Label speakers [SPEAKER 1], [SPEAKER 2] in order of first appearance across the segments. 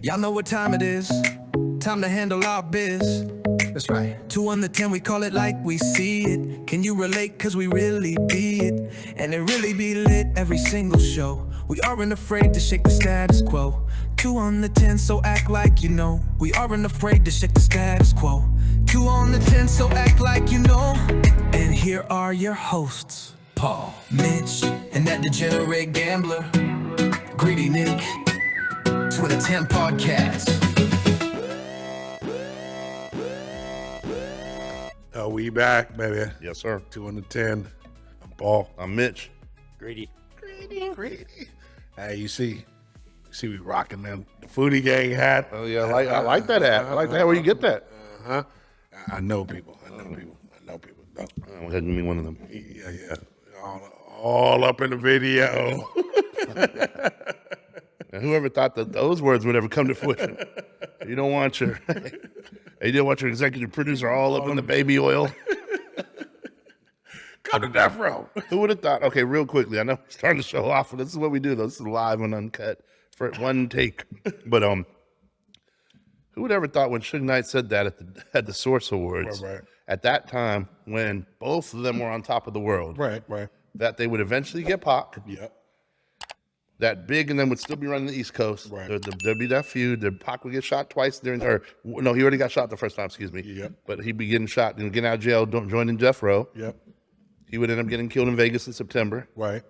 [SPEAKER 1] Y'all know what time it is. Time to handle our biz. That's right. 2 on the 10, we call it like we see it. Can you relate? Cause we really be it. And it really be lit every single show. We aren't afraid to shake the status quo. 2 on the 10, so act like you know. We aren't afraid to shake the status quo. 2 on the 10, so act like you know. And here are your hosts, Paul, Mitch, and that degenerate gambler, Greedy Nick. 2 on the 10 podcast.
[SPEAKER 2] We back, baby.
[SPEAKER 3] Yes, sir.
[SPEAKER 2] 2 on the 10. I'm Paul.
[SPEAKER 3] I'm Mitch.
[SPEAKER 4] Greedy.
[SPEAKER 2] Greedy. Hey, you see we rocking them the Foodie Gang hat.
[SPEAKER 3] Oh yeah, I like that hat. I like that. Where you get that?
[SPEAKER 2] I know people. No.
[SPEAKER 3] Oh, give me one of them.
[SPEAKER 2] Yeah. All up in the video.
[SPEAKER 3] And whoever thought that those words would ever come to fruition? You don't want your executive producer all up in the baby oil.
[SPEAKER 2] Come to Death Row.
[SPEAKER 3] Who would have thought? Okay, real quickly. I know we're starting to show off, but this is what we do. Though. This is live and uncut for one take. But who would ever thought when Suge Knight said that at the Source Awards,
[SPEAKER 2] Right.
[SPEAKER 3] at that time when both of them were on top of the world,
[SPEAKER 2] Right.
[SPEAKER 3] that they would eventually get Pac,
[SPEAKER 2] Yep.
[SPEAKER 3] that Big and them would still be running the East Coast.
[SPEAKER 2] Right.
[SPEAKER 3] There'd be that feud. The Pac would get shot twice he already got shot the first time. Excuse me.
[SPEAKER 2] Yep.
[SPEAKER 3] But he'd be getting shot and getting out of jail, joining Death Row.
[SPEAKER 2] Yep.
[SPEAKER 3] He would end up getting killed in Vegas in September,
[SPEAKER 2] Right.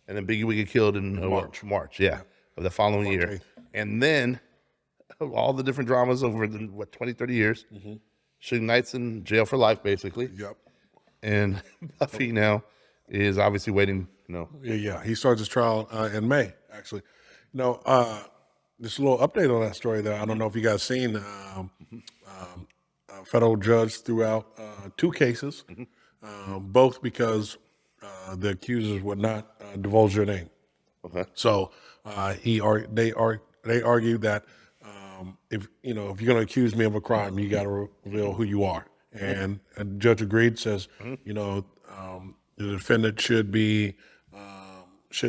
[SPEAKER 3] and then Biggie would get killed in March, of the following year.
[SPEAKER 2] 8th.
[SPEAKER 3] And then all the different dramas over the 20, 30 years. Suge Knight's in jail for life, basically.
[SPEAKER 2] Yep.
[SPEAKER 3] And Puffy now is obviously waiting.
[SPEAKER 2] Yeah. He starts his trial in May, actually. Just a little update on that story there. I don't know if you guys seen a federal judge threw out 2 cases, both because the accusers would not divulge their name.
[SPEAKER 3] Okay.
[SPEAKER 2] So they argued that if you're going to accuse me of a crime, you got to reveal who you are. And a judge agreed. Says the defendant should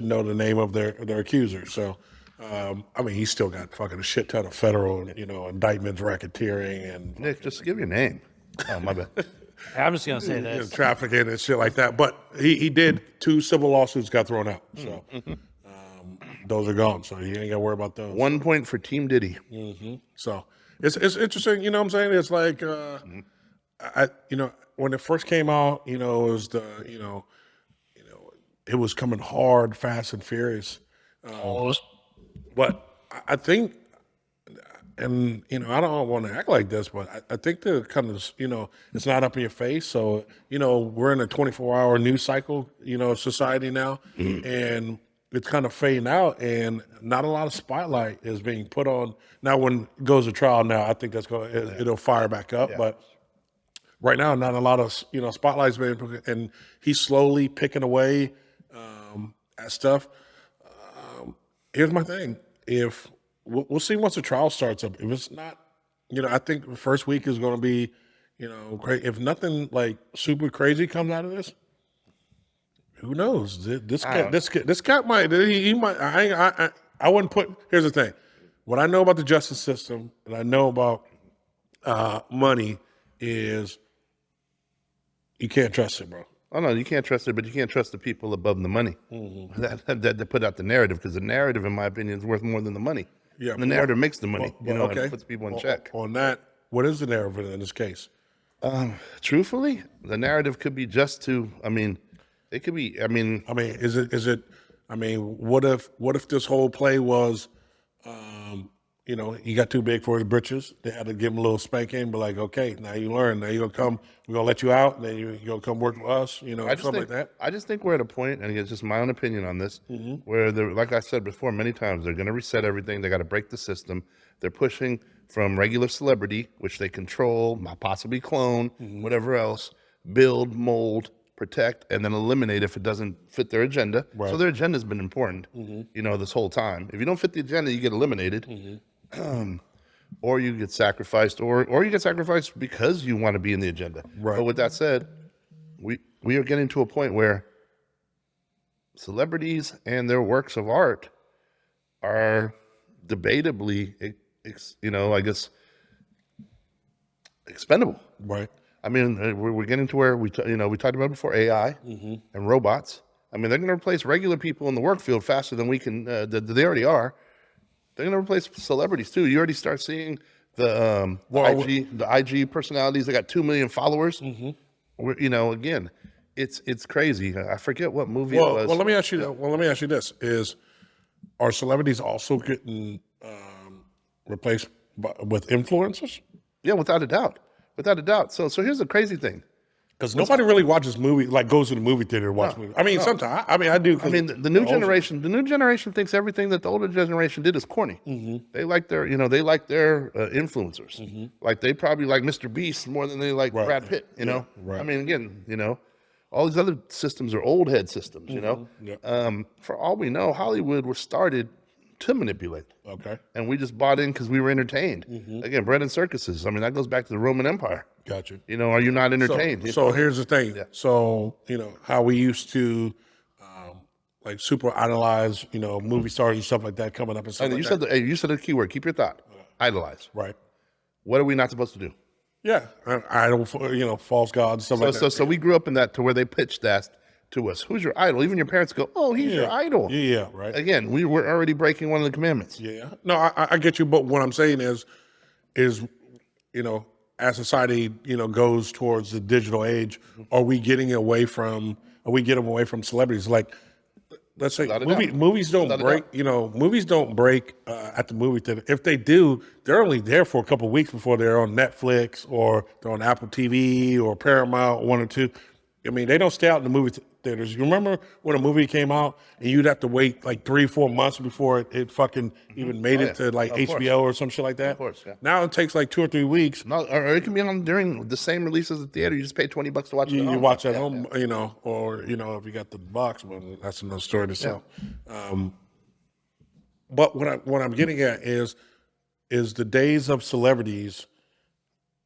[SPEAKER 2] know the name of their accuser. So he's still got fucking a shit ton of federal indictments, racketeering, and
[SPEAKER 3] Nick, just give your name. Oh, my bad.
[SPEAKER 4] I'm just gonna say this.
[SPEAKER 2] trafficking and shit like that. But he did 2 civil lawsuits got thrown out. So those are gone. So you ain't got to worry about those.
[SPEAKER 3] 1 point for Team Diddy.
[SPEAKER 2] So it's interesting, you know what I'm saying? It's like when it first came out, it was it was coming hard, fast and furious. But I think, and I don't want to act like this, but I think the kind of it's not up in your face. So we're in a 24-hour news cycle, society now, and it's kind of fading out, and not a lot of spotlight is being put on. Now, when it goes to trial, now I think it'll fire back up.
[SPEAKER 3] Yeah.
[SPEAKER 2] But right now, not a lot of spotlight's being put, and he's slowly picking away at stuff. Here's my thing: if we'll see once the trial starts up. If it's not, I think the first week is going to be, great. If nothing like super crazy comes out of this. Who knows? This cat might. He might. I wouldn't put. Here's the thing. What I know about the justice system, and I know about money, is you can't trust it, bro.
[SPEAKER 3] Oh no, you can't trust it, but you can't trust the people above the money that put out the narrative, because the narrative, in my opinion, is worth more than the money.
[SPEAKER 2] Yeah,
[SPEAKER 3] and the narrative makes the money.
[SPEAKER 2] Okay.
[SPEAKER 3] It puts people in check.
[SPEAKER 2] On that, what is the narrative in this case?
[SPEAKER 3] Truthfully, the narrative could be just to. It could be.
[SPEAKER 2] Is it? What if this whole play was, he got too big for his britches. They had to give him a little spanking, but like, okay, now you learn. Now you're gonna come. We're gonna let you out. And then you're gonna come work with us. Like that.
[SPEAKER 3] I just think we're at a point, and it's just my own opinion on this, where they're, like I said before many times, they're going to reset everything. They got to break the system. They're pushing from regular celebrity, which they control, possibly clone, whatever else, build, mold, protect, and then eliminate if it doesn't fit their agenda.
[SPEAKER 2] Right.
[SPEAKER 3] So their agenda's been important, this whole time. If you don't fit the agenda, you get eliminated, or you get sacrificed, or you get sacrificed because you want to be in the agenda.
[SPEAKER 2] Right.
[SPEAKER 3] But with that said, we are getting to a point where celebrities and their works of art are debatably I guess expendable.
[SPEAKER 2] Right.
[SPEAKER 3] I mean, we're getting to where we talked about before AI and robots. I mean, they're going to replace regular people in the work field faster than we can. They already are. They're going to replace celebrities too. You already start seeing the IG personalities. They got 2 million followers. Again, it's crazy. I forget what movie it was.
[SPEAKER 2] Well, let me ask you. Well, let me ask you this: are celebrities also getting replaced with influencers?
[SPEAKER 3] Yeah, without a doubt, without a doubt. So here's the crazy thing.
[SPEAKER 2] Because nobody really watches movies, like goes to the movie theater to watch movies. I mean, sometimes I do.
[SPEAKER 3] I mean, the new generation thinks everything that the older generation did is corny. They like their influencers. Like they probably like Mr. Beast more than they like Brad Pitt.
[SPEAKER 2] right.
[SPEAKER 3] I mean, again, all these other systems are old head systems. For all we know, Hollywood was started to manipulate.
[SPEAKER 2] Okay.
[SPEAKER 3] And we just bought in because we were entertained. Again, bread and circuses. I mean, that goes back to the Roman Empire.
[SPEAKER 2] Gotcha.
[SPEAKER 3] Are you not entertained?
[SPEAKER 2] So here's the thing. Yeah. So, how we used to like super idolize, movie stars and stuff like that coming up and stuff
[SPEAKER 3] And
[SPEAKER 2] like
[SPEAKER 3] you
[SPEAKER 2] that.
[SPEAKER 3] said you said a key word. Keep your thought. Idolize.
[SPEAKER 2] Right.
[SPEAKER 3] What are we not supposed to do?
[SPEAKER 2] Yeah. Idol, false gods, stuff like that.
[SPEAKER 3] So we grew up in that to where they pitched that to us. Who's your idol? Even your parents go, oh, he's your idol.
[SPEAKER 2] Yeah, right.
[SPEAKER 3] Again, we were already breaking one of the commandments.
[SPEAKER 2] Yeah. No, I get you, but what I'm saying is, as society, goes towards the digital age, are we getting away from celebrities? Like, let's say movies don't break, movies don't break at the movie theater. If they do, they're only there for a couple of weeks before they're on Netflix or they're on Apple TV or Paramount, one or two. I mean, they don't stay out in the movie theaters. You remember when a movie came out and you'd have to wait like 3-4 months before it fucking even made it to like HBO or some shit like that?
[SPEAKER 3] Of course, yeah.
[SPEAKER 2] Now it takes like 2 or 3 weeks.
[SPEAKER 3] No, or it can be on during the same release as the theater. You just pay $20 to watch it at home.
[SPEAKER 2] You watch at home, or if you got the box, well, that's another story to sell. But what I'm getting at is the days of celebrities,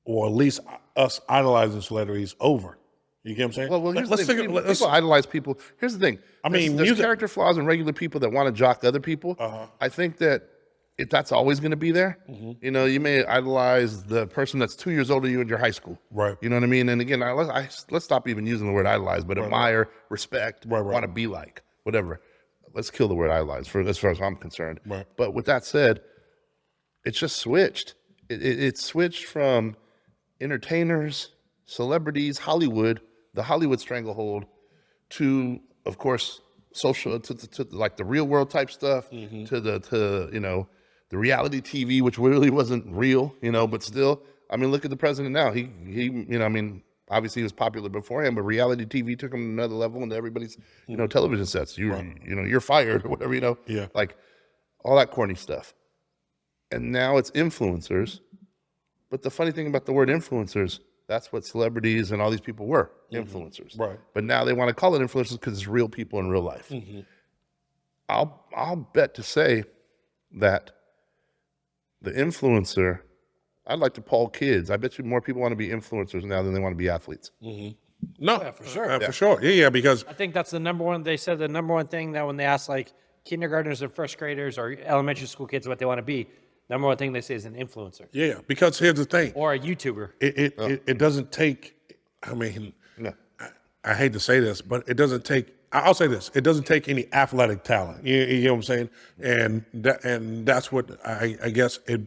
[SPEAKER 2] or at least us idolizing celebrities, over. You get what I'm saying?
[SPEAKER 3] Well, here's the thing. People idolize people. Here's the thing.
[SPEAKER 2] I mean,
[SPEAKER 3] there's character flaws in regular people that want to jock other people. I think that that's always going to be there. You may idolize the person that's 2 years older than you in your high school.
[SPEAKER 2] Right.
[SPEAKER 3] You know what I mean? And again, let's stop even using the word idolize, but admire, respect, want to be like, whatever. Let's kill the word idolize as far as I'm concerned.
[SPEAKER 2] Right.
[SPEAKER 3] But with that said, it's just switched. It switched from entertainers, celebrities, Hollywood, the Hollywood stranglehold, to, of course, social, to like the real world type stuff, to the reality TV, which really wasn't real, but still, I mean, look at the president now. He obviously he was popular beforehand, but reality TV took him to another level into everybody's, television sets. You're fired or whatever,
[SPEAKER 2] Yeah.
[SPEAKER 3] like all that corny stuff. And now it's influencers. But the funny thing about the word influencers, that's what celebrities and all these people were, influencers.
[SPEAKER 2] Right.
[SPEAKER 3] But now they want to call it influencers because it's real people in real life. I'll bet to say that the influencer, I'd like to poll kids. I bet you more people want to be influencers now than they want to be athletes.
[SPEAKER 2] No,
[SPEAKER 4] for sure.
[SPEAKER 2] For sure. Yeah, because
[SPEAKER 4] I think that's the number one. They said the number one thing that when they ask like kindergartners and first graders or elementary school kids what they want to be, number one thing they say is an influencer
[SPEAKER 2] because here's the thing.
[SPEAKER 4] or a YouTuber.
[SPEAKER 2] It doesn't take, I mean, I hate to say this, but it doesn't take, I'll say this, it doesn't take any athletic talent. You know what I'm saying? And that's what I guess it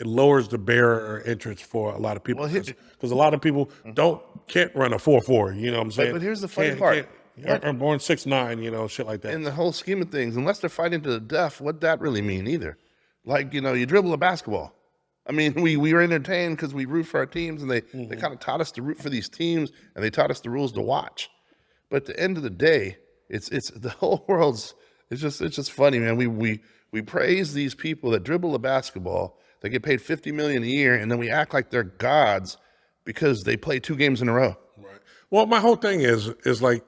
[SPEAKER 2] lowers the barrier entrance for a lot of people. Because a lot of people can't run a 4.4, you know what I'm saying?
[SPEAKER 3] But here's the funny part.
[SPEAKER 2] I'm born 6'9", shit like that.
[SPEAKER 3] In the whole scheme of things, unless they're fighting to the death, what'd that really mean either? Like, you dribble a basketball. I mean, we were entertained because we root for our teams, and they kind of taught us to root for these teams, and they taught us the rules to watch. But at the end of the day, it's the whole world's. It's just funny, man. We praise these people that dribble a basketball. They get paid $50 million a year, and then we act like they're gods because they play 2 games in a row.
[SPEAKER 2] Right. Well, my whole thing is like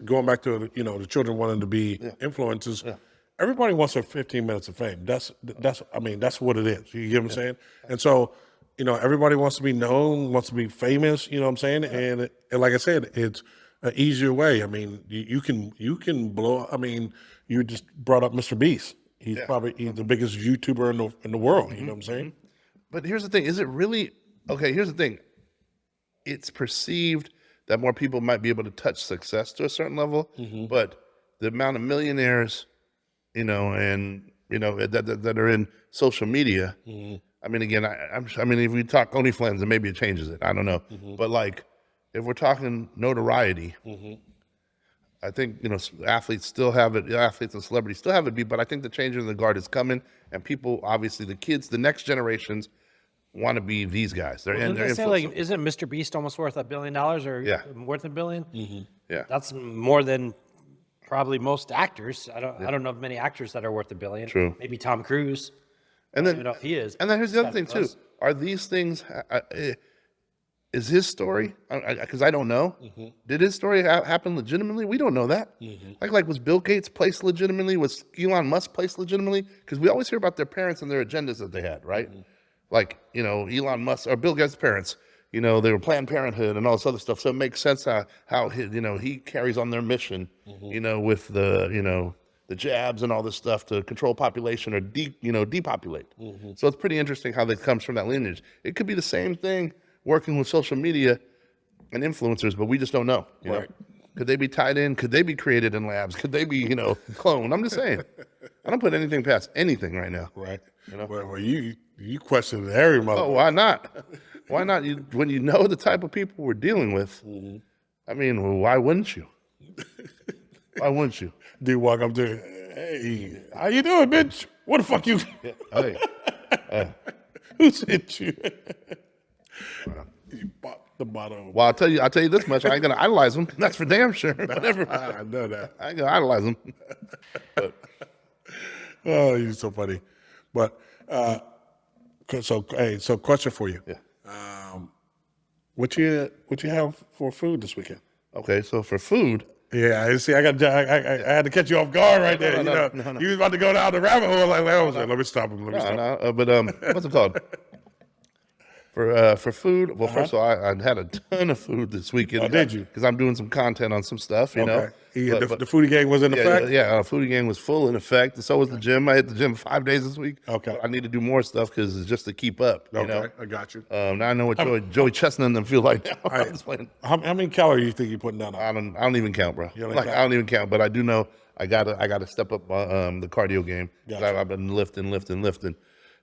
[SPEAKER 2] going back to the children wanting to be influencers. Yeah. Everybody wants their 15 minutes of fame. That's what it is. You get what I'm saying? And so, everybody wants to be known, wants to be famous. You know what I'm saying? And like I said, it's an easier way. I mean, you can blow. I mean, you just brought up Mr. Beast. He's the biggest YouTuber in the world. You know what I'm saying?
[SPEAKER 3] But here's the thing: is it really okay? Here's the thing: it's perceived that more people might be able to touch success to a certain level, but the amount of millionaires, and that are in social media. I mean, again, I mean, if we talk OnlyFans, then maybe it changes it. I don't know, but like, if we're talking notoriety, I think athletes still have it. Athletes and celebrities still have it. But I think the change in the guard is coming, and people, obviously, the kids, the next generations, want to be these guys. They're in. They're
[SPEAKER 4] like, isn't Mr. Beast almost worth $1 billion or worth $1 billion?
[SPEAKER 3] Yeah,
[SPEAKER 4] That's more than probably most actors. I don't know of many actors that are worth $1 billion.
[SPEAKER 3] True.
[SPEAKER 4] Maybe Tom Cruise.
[SPEAKER 3] and
[SPEAKER 4] I
[SPEAKER 3] then
[SPEAKER 4] don't know if he is.
[SPEAKER 3] And then here's the other thing too: are these things? Is his story? Because I don't know. Did his story happen legitimately? We don't know that. Like was Bill Gates placed legitimately? Was Elon Musk placed legitimately? Because we always hear about their parents and their agendas that they had, right? Like Elon Musk or Bill Gates' parents. They were Planned Parenthood and all this other stuff. So it makes sense how he carries on their mission. With the jabs and all this stuff to control population or depopulate. So it's pretty interesting how that comes from that lineage. It could be the same thing working with social media and influencers, but we just don't know.
[SPEAKER 2] Right.
[SPEAKER 3] Could they be tied in? Could they be created in labs? Could they be, cloned? I'm just saying. I don't put anything past anything right now.
[SPEAKER 2] Right. Well, you question every mother.
[SPEAKER 3] Oh, why not? Why not? When you know the type of people we're dealing with, I mean, well, why wouldn't you? Why wouldn't you?
[SPEAKER 2] Dude walk up to, hey, how you doing, bitch? What the fuck you?
[SPEAKER 3] Hey.
[SPEAKER 2] Who sent you? You bought the bottle.
[SPEAKER 3] Well, I'll tell you this much. I ain't gonna idolize them. That's for damn sure. Whatever.
[SPEAKER 2] I know that.
[SPEAKER 3] I ain't gonna idolize them. But
[SPEAKER 2] Oh, you're so funny. But so question for you.
[SPEAKER 3] yeah.
[SPEAKER 2] What you have for food this weekend?
[SPEAKER 3] Okay, so for food,
[SPEAKER 2] Yeah, I see. I had to catch you off guard right there.
[SPEAKER 3] No.
[SPEAKER 2] You was about to go down the rabbit hole. Like, I was like, let me stop him.
[SPEAKER 3] but what's it called? For food, well, first of all, I had a ton of food this weekend.
[SPEAKER 2] Oh, did you?
[SPEAKER 3] Because I'm doing some content on some stuff, you know.
[SPEAKER 2] Yeah, the foodie gang was in effect?
[SPEAKER 3] Yeah, foodie gang was full in effect, and so was the gym. I hit the gym 5 days this week.
[SPEAKER 2] Okay.
[SPEAKER 3] But I need to do more stuff because it's just to keep up. You know?
[SPEAKER 2] I got you.
[SPEAKER 3] Now I know what Joey Chestnut and them feel like now. I'm just playing.
[SPEAKER 2] How many calories do you think you're putting down?
[SPEAKER 3] I don't even count, bro.
[SPEAKER 2] don't
[SPEAKER 3] Like
[SPEAKER 2] count?
[SPEAKER 3] I don't even count, but I do know I gotta step up the cardio game.
[SPEAKER 2] Gotcha.
[SPEAKER 3] I've been lifting.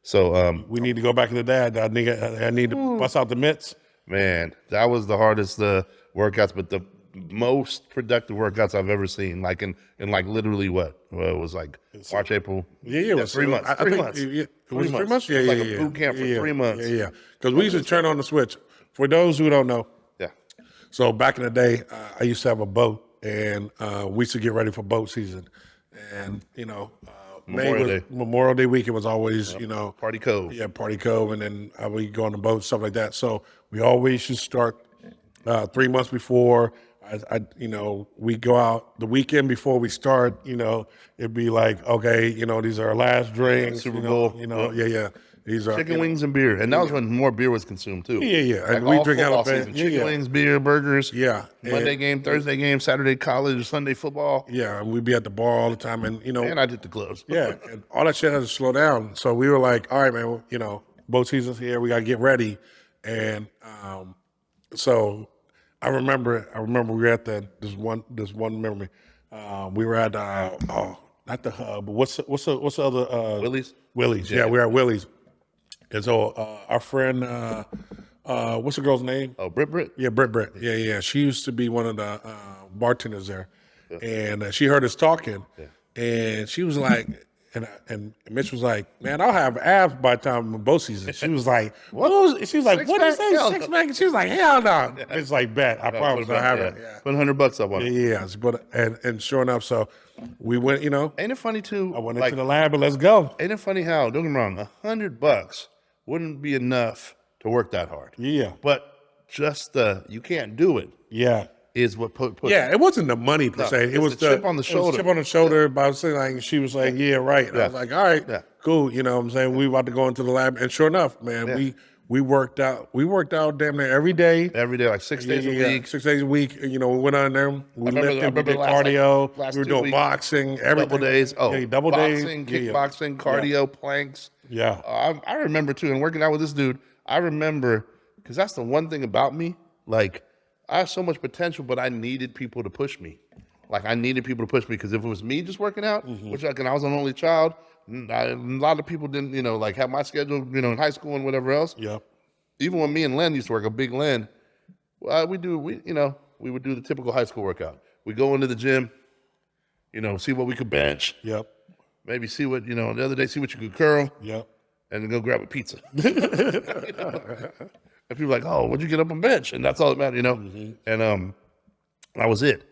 [SPEAKER 3] So
[SPEAKER 2] We need to go back to the dad. I need to bust out the mitts.
[SPEAKER 3] man, that was the hardest workouts, but the most productive workouts I've ever seen. Like in like literally what? Well, it was like March, April.
[SPEAKER 2] Yeah, it was
[SPEAKER 3] 3 months.
[SPEAKER 2] I
[SPEAKER 3] 3
[SPEAKER 2] think
[SPEAKER 3] months.
[SPEAKER 2] it was 3
[SPEAKER 3] months.
[SPEAKER 2] months. Yeah,
[SPEAKER 3] It was
[SPEAKER 2] yeah,
[SPEAKER 3] like a
[SPEAKER 2] yeah.
[SPEAKER 3] boot camp for
[SPEAKER 2] Yeah,
[SPEAKER 3] 3 months.
[SPEAKER 2] Yeah. Because we used to turn on the switch. For those who don't know,
[SPEAKER 3] Yeah.
[SPEAKER 2] so back in the day, I used to have a boat, and we used to get ready for boat season, and Memorial Day weekend was always
[SPEAKER 3] Party Cove.
[SPEAKER 2] Yeah, Party Cove, and then we go on the boat, stuff like that. So we always should start 3 months before. We go out the weekend before we start. It'd be like, okay, these are our last drinks.
[SPEAKER 3] Super Bowl.
[SPEAKER 2] Yeah. These are
[SPEAKER 3] Chicken wings and beer, and that was when more beer was consumed too.
[SPEAKER 2] Yeah.
[SPEAKER 3] Like
[SPEAKER 2] And we
[SPEAKER 3] all
[SPEAKER 2] drink
[SPEAKER 3] football
[SPEAKER 2] out of
[SPEAKER 3] season. Chicken wings, beer, burgers.
[SPEAKER 2] Yeah.
[SPEAKER 3] Monday
[SPEAKER 2] And-
[SPEAKER 3] game, Thursday game, Saturday college, Sunday football.
[SPEAKER 2] Yeah, and we'd be at the bar all the time, and
[SPEAKER 3] And I did the clubs.
[SPEAKER 2] yeah, and all that shit had to slow down. So we were like, all right, man, boat season's here. We got to get ready. And so I remember we were at this one memory. We were at not the Hub, but what's the other
[SPEAKER 3] Willie's?
[SPEAKER 2] Willie's. Yeah, we were at Willie's. And so our friend, what's the girl's name?
[SPEAKER 3] Oh, Brit.
[SPEAKER 2] Yeah, Britt. Yeah. She used to be one of the bartenders there, and she heard us talking, and she was like, and Mitch was like, "Man, I'll have abs by the time boat season." She was like, "What?" She was like, "What is
[SPEAKER 3] Hell
[SPEAKER 2] that?
[SPEAKER 3] no.
[SPEAKER 2] 6-pack?" She was like, "Hell no!" It's like, "Bet, I promise I'll have it."
[SPEAKER 3] Put $100 up on it.
[SPEAKER 2] Yeah, but and sure enough, so we went.
[SPEAKER 3] Ain't it funny too?
[SPEAKER 2] I went into the lab, and let's go.
[SPEAKER 3] Ain't it funny how? Don't get me wrong. $100 wouldn't be enough to work that hard.
[SPEAKER 2] Yeah,
[SPEAKER 3] But just you can't do it
[SPEAKER 2] yeah.
[SPEAKER 3] is what put.
[SPEAKER 2] Yeah, it wasn't the money per se. It
[SPEAKER 3] it's
[SPEAKER 2] was
[SPEAKER 3] the chip on the shoulder.
[SPEAKER 2] It was chip on the shoulder. But I was saying, like, she was like, "Yeah, right." And I was like, "All right,
[SPEAKER 3] Yeah.
[SPEAKER 2] cool." You know what I'm saying? We about to go into the lab, and sure enough, man, We worked out damn near every day.
[SPEAKER 3] Every day, like 6 days a week.
[SPEAKER 2] 6 days a week. You know, we went on there. We
[SPEAKER 3] remember- I
[SPEAKER 2] lifted, we
[SPEAKER 3] remember
[SPEAKER 2] did
[SPEAKER 3] last, like,
[SPEAKER 2] cardio.
[SPEAKER 3] last
[SPEAKER 2] we were
[SPEAKER 3] 2
[SPEAKER 2] doing
[SPEAKER 3] weeks,
[SPEAKER 2] boxing, everything.
[SPEAKER 3] Double days. Oh,
[SPEAKER 2] yeah, double
[SPEAKER 3] boxing,
[SPEAKER 2] days.
[SPEAKER 3] kickboxing, cardio, planks.
[SPEAKER 2] Yeah.
[SPEAKER 3] I remember too, and working out with this dude, I remember, because that's the one thing about me. Like, I have so much potential, but I needed people to push me. Like, I needed people to push me, because if it was me just working out, which like, and I was an only child, a lot of people didn't, like have my schedule, in high school and whatever else.
[SPEAKER 2] Yep.
[SPEAKER 3] Even when me and Len used to work, a big Len, we would do the typical high school workout. We go into the gym, see what we could bench,
[SPEAKER 2] Yep.
[SPEAKER 3] maybe see what, the other day, see what you could curl,
[SPEAKER 2] Yep.
[SPEAKER 3] and then go grab a pizza. And people are like, oh, what'd you get up on bench? And that's all that mattered, And that was it.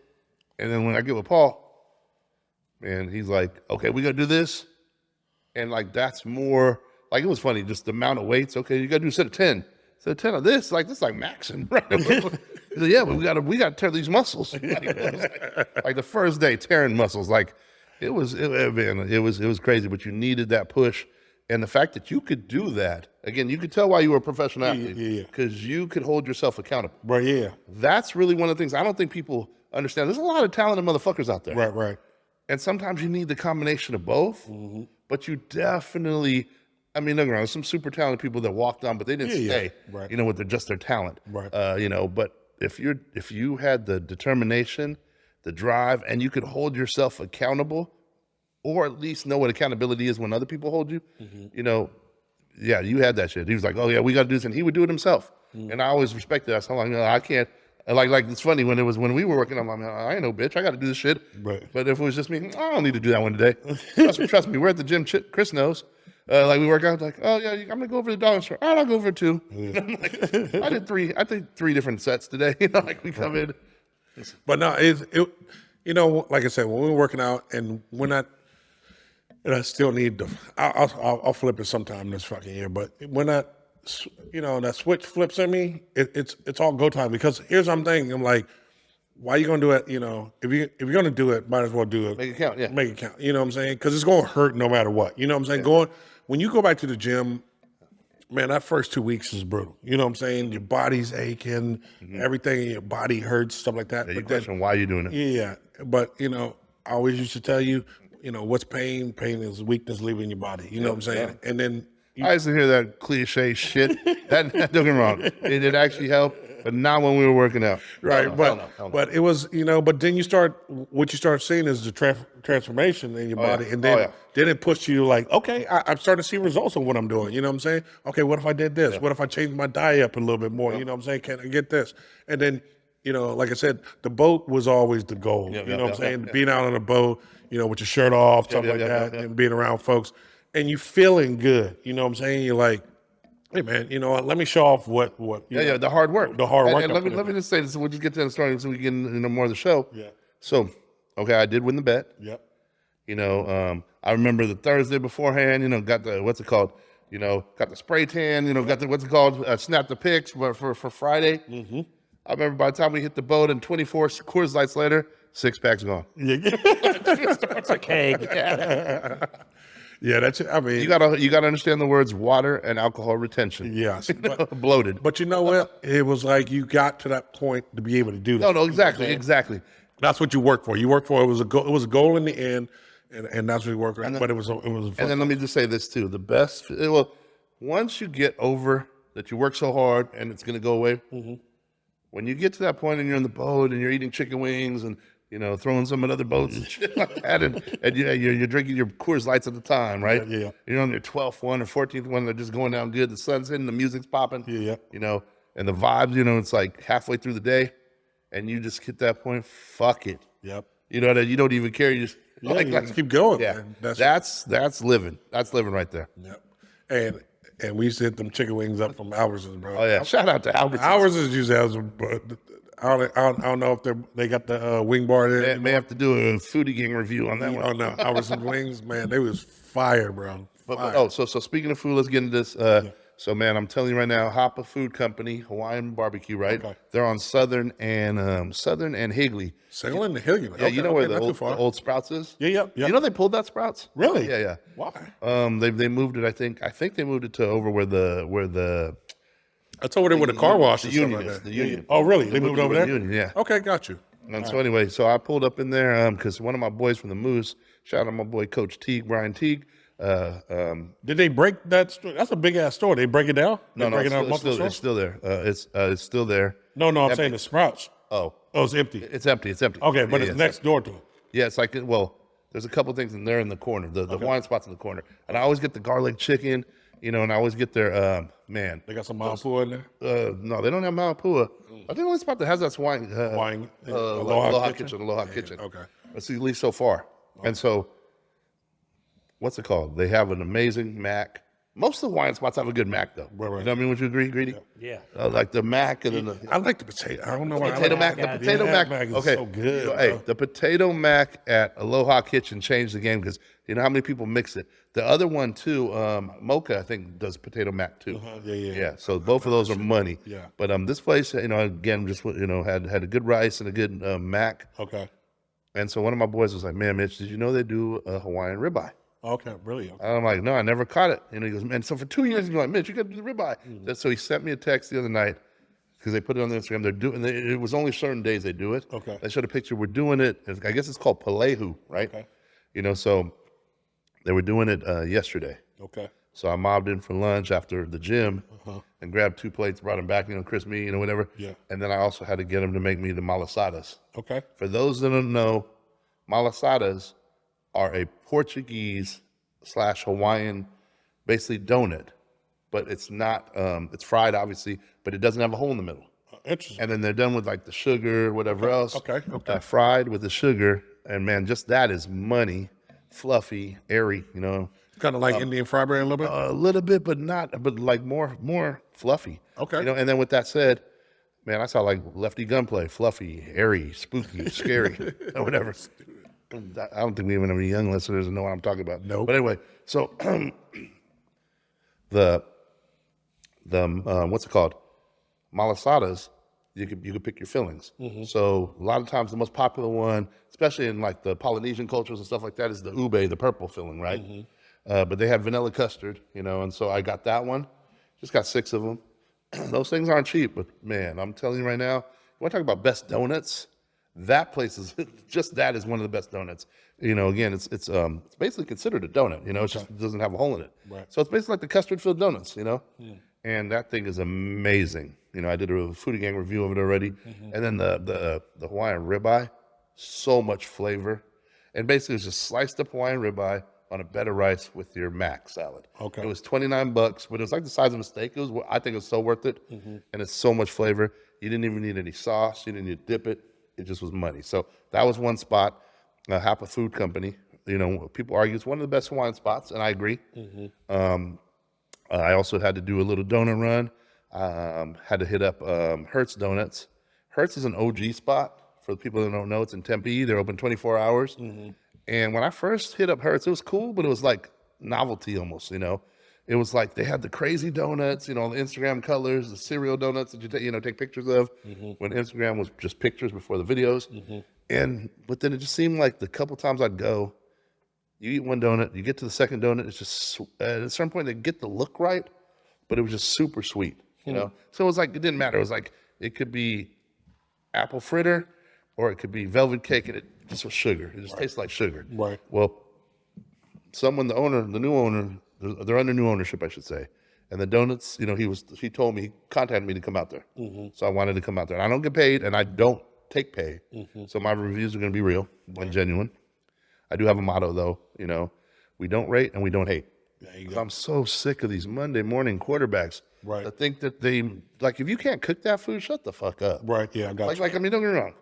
[SPEAKER 3] And then when I get with Paul, man, he's like, okay, we got to do this. And like, that's more, like, it was funny, just the amount of weights. Okay, you got to do a set of 10. Set of 10 of this, like maxing, right? He said, yeah, but we got to tear these muscles. Like the first day, tearing muscles. Like, it was crazy, but you needed that push. And the fact that you could do that, again, you could tell why you were a professional athlete. Because you could hold yourself accountable.
[SPEAKER 2] Right, yeah.
[SPEAKER 3] That's really one of the things I don't think people understand. There's a lot of talented motherfuckers out there.
[SPEAKER 2] Right.
[SPEAKER 3] And sometimes you need the combination of both. But you definitely, don't get me wrong, there's some super talented people that walked on, but they didn't stay.
[SPEAKER 2] Right.
[SPEAKER 3] With their talent.
[SPEAKER 2] Right.
[SPEAKER 3] But if you had the determination, the drive, and you could hold yourself accountable, or at least know what accountability is when other people hold you, yeah, you had that shit. He was like, oh yeah, we got to do this, and he would do it himself. And I always respected that. So I'm like, I can't. Like it's funny when we were working. I'm like, I ain't no bitch. I got to do this shit.
[SPEAKER 2] Right.
[SPEAKER 3] But if it was just me, I don't need to do that one today. Trust me. We're at the gym. Chris knows. Like we work out. Like, oh yeah, I'm gonna go over to the dollar store. I'll go over 2. I'm like, I did 3. I think 3 different sets today. Like we come in.
[SPEAKER 2] But no, like I said, when we were working out, and we're not, and I still need to, I'll flip it sometime this fucking year, but when that, that switch flips in me, it's all go time. Because here's what I'm thinking, I'm like, why are you gonna do it? If you're gonna do it, might as well do it.
[SPEAKER 3] Make it count, yeah.
[SPEAKER 2] Make it count. You know what I'm saying? Because it's gonna hurt no matter what. You know what I'm saying? When you go back to the gym, man, that first 2 weeks is brutal. You know what I'm saying? Your body's aching, everything in your body hurts, stuff like that.
[SPEAKER 3] Yeah, you question why you doing it.
[SPEAKER 2] Yeah, but I always used to tell you, what's pain? Pain is weakness leaving your body. You know what I'm saying? And then
[SPEAKER 3] I used to hear that cliche shit. That don't get me wrong. It did actually help, but not when we were working out.
[SPEAKER 2] right,
[SPEAKER 3] Hell no.
[SPEAKER 2] but it was but then you start seeing is the transformation in your body, and then it pushed you like, okay, I'm starting to see results of what I'm doing. You know what I'm saying? Okay, what if I did this? What if I changed my diet up a little bit more? You know what I'm saying? Can I get this? And then like I said, the boat was always the goal. You know what I'm saying? Being out on a boat, with your shirt off, stuff like that, and being around folks, and you feeling good. You know what I'm saying? You're like, hey man, let me show off what
[SPEAKER 3] the hard work.
[SPEAKER 2] The hard work.
[SPEAKER 3] And let me just say this, we'll just get to the story so we get into more of the show.
[SPEAKER 2] Yeah.
[SPEAKER 3] So, okay, I did win the bet.
[SPEAKER 2] Yep.
[SPEAKER 3] I remember the Thursday beforehand, got the, what's it called? Got the spray tan, got the, what's it called? Snap the pics for Friday. Mm-hmm. I remember by the time we hit the boat and 24 Coors Lights later, 6-pack's gone.
[SPEAKER 2] Yeah.
[SPEAKER 4] It's a keg.
[SPEAKER 2] Yeah, that's it. I mean,
[SPEAKER 3] You gotta understand the words water and alcohol retention.
[SPEAKER 2] yes,
[SPEAKER 3] Bloated.
[SPEAKER 2] but you know what? It was like you got to that point to be able to do that.
[SPEAKER 3] No, exactly.
[SPEAKER 2] That's what you work for. You work for it was a goal. It was a goal in the end, and that's what you work for. But it was.
[SPEAKER 3] And then let me just say this too: the best. Once you get over that, you work so hard and it's gonna go away. Mm-hmm. When you get to that point and you're in the boat and you're eating chicken wings and throwing some at other boats and shit like that, and you're drinking your Coors Lights at the time, right?
[SPEAKER 2] Yeah.
[SPEAKER 3] You're on your 12th one or 14th one. They're just going down good. The sun's hitting, the music's popping.
[SPEAKER 2] Yeah.
[SPEAKER 3] And the vibes. It's like halfway through the day, and you just hit that point. Fuck it.
[SPEAKER 2] Yep.
[SPEAKER 3] That you don't even care. You just
[SPEAKER 2] Just keep going.
[SPEAKER 3] Yeah.
[SPEAKER 2] Man.
[SPEAKER 3] That's living. That's living right there.
[SPEAKER 2] Yep. And we used to hit them chicken wings up from Albertsons, bro.
[SPEAKER 3] Oh yeah. Shout out to Albertsons.
[SPEAKER 2] Albertsons used to have some, but I don't know if they got the wing bar there.
[SPEAKER 3] May have to do a Foodie Gang review on that one.
[SPEAKER 2] Oh no, Albertsons wings, man, they was fire, bro.
[SPEAKER 3] But so speaking of food, let's get into this. So man, I'm telling you right now, Hapa Food Company, Hawaiian barbecue, right?
[SPEAKER 2] Okay.
[SPEAKER 3] They're on Southern and Higley.
[SPEAKER 2] Single in the Hillian.
[SPEAKER 3] Yeah, you know where the old Sprouts is?
[SPEAKER 2] Yeah.
[SPEAKER 3] You know they pulled that Sprouts?
[SPEAKER 2] Really?
[SPEAKER 3] Yeah.
[SPEAKER 2] Why?
[SPEAKER 3] They moved it. I think they moved it to over where the
[SPEAKER 2] That's over there with the car wash
[SPEAKER 3] the
[SPEAKER 2] and stuff
[SPEAKER 3] Union
[SPEAKER 2] like
[SPEAKER 3] is,
[SPEAKER 2] that.
[SPEAKER 3] the Union.
[SPEAKER 2] Oh, really? They moved
[SPEAKER 3] Booking
[SPEAKER 2] over
[SPEAKER 3] with
[SPEAKER 2] there?
[SPEAKER 3] Union, yeah.
[SPEAKER 2] Okay, got you.
[SPEAKER 3] And so anyway, so I pulled up in there because one of my boys from the Moose, shout out my boy Coach Teague, Brian Teague.
[SPEAKER 2] Did they break that store? That's a big ass store. They break it down? They
[SPEAKER 3] No,
[SPEAKER 2] break it down
[SPEAKER 3] it's
[SPEAKER 2] multiple
[SPEAKER 3] it's
[SPEAKER 2] stores?
[SPEAKER 3] still there. It's still there.
[SPEAKER 2] No, I'm
[SPEAKER 3] Empty.
[SPEAKER 2] saying the Sprouts.
[SPEAKER 3] Oh,
[SPEAKER 2] Oh, it's empty.
[SPEAKER 3] it's empty. It's empty.
[SPEAKER 2] Okay, but
[SPEAKER 3] Yeah,
[SPEAKER 2] it's next door to it.
[SPEAKER 3] Yeah, it's like well, there's a couple things in there in the corner. The Hawaiian spots in the corner, and I always get the garlic chicken. And I always get their man.
[SPEAKER 2] They got some Maupua in there?
[SPEAKER 3] No, they don't have Malapua. I think the only spot that has that's Hawaiian.
[SPEAKER 2] Hawaiian,
[SPEAKER 3] Aloha Kitchen. Aloha Kitchen.
[SPEAKER 2] Okay.
[SPEAKER 3] That's at least so far. And so, what's it called? They have an amazing mac. Most of the Hawaiian spots have a good mac, though.
[SPEAKER 2] Right.
[SPEAKER 3] You know what I mean? Would you agree, Greedy?
[SPEAKER 4] Yeah.
[SPEAKER 3] Like the mac and then the
[SPEAKER 2] I like the potato. I don't know why.
[SPEAKER 3] potato
[SPEAKER 2] I
[SPEAKER 3] mac.
[SPEAKER 2] like
[SPEAKER 3] The potato mac.
[SPEAKER 2] is
[SPEAKER 3] Okay.
[SPEAKER 2] so good.
[SPEAKER 3] Hey,
[SPEAKER 2] bro.
[SPEAKER 3] the potato mac at Aloha Kitchen changed the game because you know how many people mix it. The other one too, Mocha, I think, does potato mac too.
[SPEAKER 2] Yeah.
[SPEAKER 3] Yeah, so both of those are money.
[SPEAKER 2] Yeah.
[SPEAKER 3] But this place, again, just had a good rice and a good mac.
[SPEAKER 2] Okay.
[SPEAKER 3] And so one of my boys was like, "Man, Mitch, did you know they do a Hawaiian ribeye?"
[SPEAKER 2] Okay, really? Okay.
[SPEAKER 3] And I'm like, "No, I never caught it." He goes, "Man, so for 2 years, you're like, Mitch, you got to do the ribeye." So he sent me a text the other night because they put it on their Instagram. They're doing it was only certain days they do it.
[SPEAKER 2] Okay.
[SPEAKER 3] They showed a picture. We're doing it. I guess it's called Palehu, right?
[SPEAKER 2] Okay.
[SPEAKER 3] So they were doing it yesterday.
[SPEAKER 2] Okay.
[SPEAKER 3] So I mobbed in for lunch after the gym and grabbed 2 plates, brought them back, crisp meat, whatever.
[SPEAKER 2] Yeah.
[SPEAKER 3] And then I also had to get them to make me the malasadas.
[SPEAKER 2] Okay.
[SPEAKER 3] For those that don't know, malasadas are a Portuguese / Hawaiian, basically donut, but it's not, it's fried obviously, but it doesn't have a hole in the middle.
[SPEAKER 2] Interesting.
[SPEAKER 3] And then they're done with like the sugar, whatever else.
[SPEAKER 2] Okay.
[SPEAKER 3] Fried with the sugar. And man, just that is money, fluffy, airy,
[SPEAKER 2] Kind of like Indian fry bread a little bit?
[SPEAKER 3] a little bit, but like more fluffy.
[SPEAKER 2] Okay.
[SPEAKER 3] And then with that said, man, I saw like Lefty Gunplay, fluffy, airy, spooky, scary, or whatever. I don't think we even have any young listeners that know what I'm talking about.
[SPEAKER 2] Nope.
[SPEAKER 3] But anyway, so the what's it called? Malasadas, you could pick your fillings. So a lot of times the most popular one, especially in like the Polynesian cultures and stuff like that, is the ube, the purple filling, right? But they have vanilla custard, and so I got that one. Just got 6 of them. Those things aren't cheap, but man, I'm telling you right now, you want to talk about best donuts? That place is just that is one of the best donuts. Again, it's basically considered a donut. It just doesn't have a hole in it.
[SPEAKER 2] Right.
[SPEAKER 3] So it's basically like the custard filled donuts. And that thing is amazing. I did a Foodie Gang review of it already. And then the Hawaiian ribeye, so much flavor, and basically it's just sliced up Hawaiian ribeye on a bed of rice with your mac salad.
[SPEAKER 2] Okay.
[SPEAKER 3] It was $29, but it was like the size of a steak. I think it was so worth it, and it's so much flavor. You didn't even need any sauce. You didn't need to dip it. It just was money. So that was one spot. Hapa Food Company. People argue it's one of the best Hawaiian spots, and I agree. I also had to do a little donut run. Had to hit up Hertz Donuts. Hertz is an OG spot. For the people that don't know, it's in Tempe. They're open 24 hours. And when I first hit up Hertz, it was cool, but it was like novelty almost, It was like they had the crazy donuts, the Instagram colors, the cereal donuts that you take pictures of when Instagram was just pictures before the videos. But then it just seemed like the couple times I'd go, you eat one donut, you get to the second donut, it's just, at a certain point they get the look right, but it was just super sweet, So it was like, it didn't matter. It was like, it could be apple fritter or it could be velvet cake and it just was sugar. It just tastes like sugar.
[SPEAKER 2] Right.
[SPEAKER 3] Well, the new owner, they're under new ownership, I should say. And the donuts, he told me, he contacted me to come out there. So I wanted to come out there. And I don't get paid and I don't take pay. So my reviews are going to be real and genuine. I do have a motto though, we don't rate and we don't hate.
[SPEAKER 2] There you
[SPEAKER 3] 'Cause
[SPEAKER 2] go.
[SPEAKER 3] I'm so sick of these Monday morning quarterbacks
[SPEAKER 2] Right.
[SPEAKER 3] that think that they, like, if you can't cook that food, shut the fuck up.
[SPEAKER 2] Right, yeah, I got you.
[SPEAKER 3] Don't get me wrong.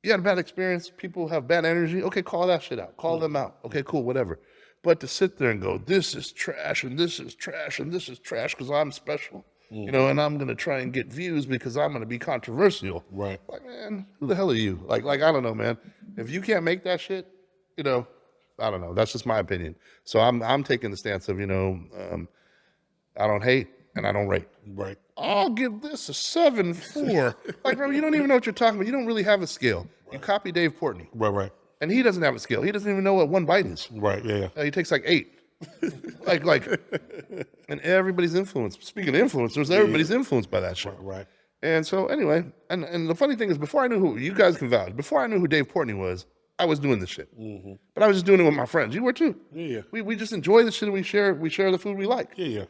[SPEAKER 3] You had a bad experience, people have bad energy, okay, call that shit out. Call them out. Okay, cool, whatever. But to sit there and go, this is trash and this is trash and this is trash because I'm special, and I'm going to try and get views because I'm going to be controversial.
[SPEAKER 2] Right.
[SPEAKER 3] Like, man, who the hell are you? Like I don't know, man. If you can't make that shit, I don't know. That's just my opinion. So I'm taking the stance of, I don't hate and I don't rate.
[SPEAKER 2] Right.
[SPEAKER 3] I'll give this a 7.4. Like, bro, you don't even know what you're talking about. You don't really have a scale. You copy Dave Portnoy,
[SPEAKER 2] Right.
[SPEAKER 3] and he doesn't have a scale. He doesn't even know what one bite is.
[SPEAKER 2] Right, yeah.
[SPEAKER 3] He takes like 8. like, and everybody's influenced. Speaking of influencers, everybody's influenced by that shit.
[SPEAKER 2] Right.
[SPEAKER 3] And so anyway, and the funny thing is, before I knew who, you guys can vouch, before I knew who Dave Portnoy was, I was doing this shit. But I was just doing it with my friends. You were too.
[SPEAKER 2] Yeah.
[SPEAKER 3] We just enjoy the shit, and we share the food we like.
[SPEAKER 2] Yeah.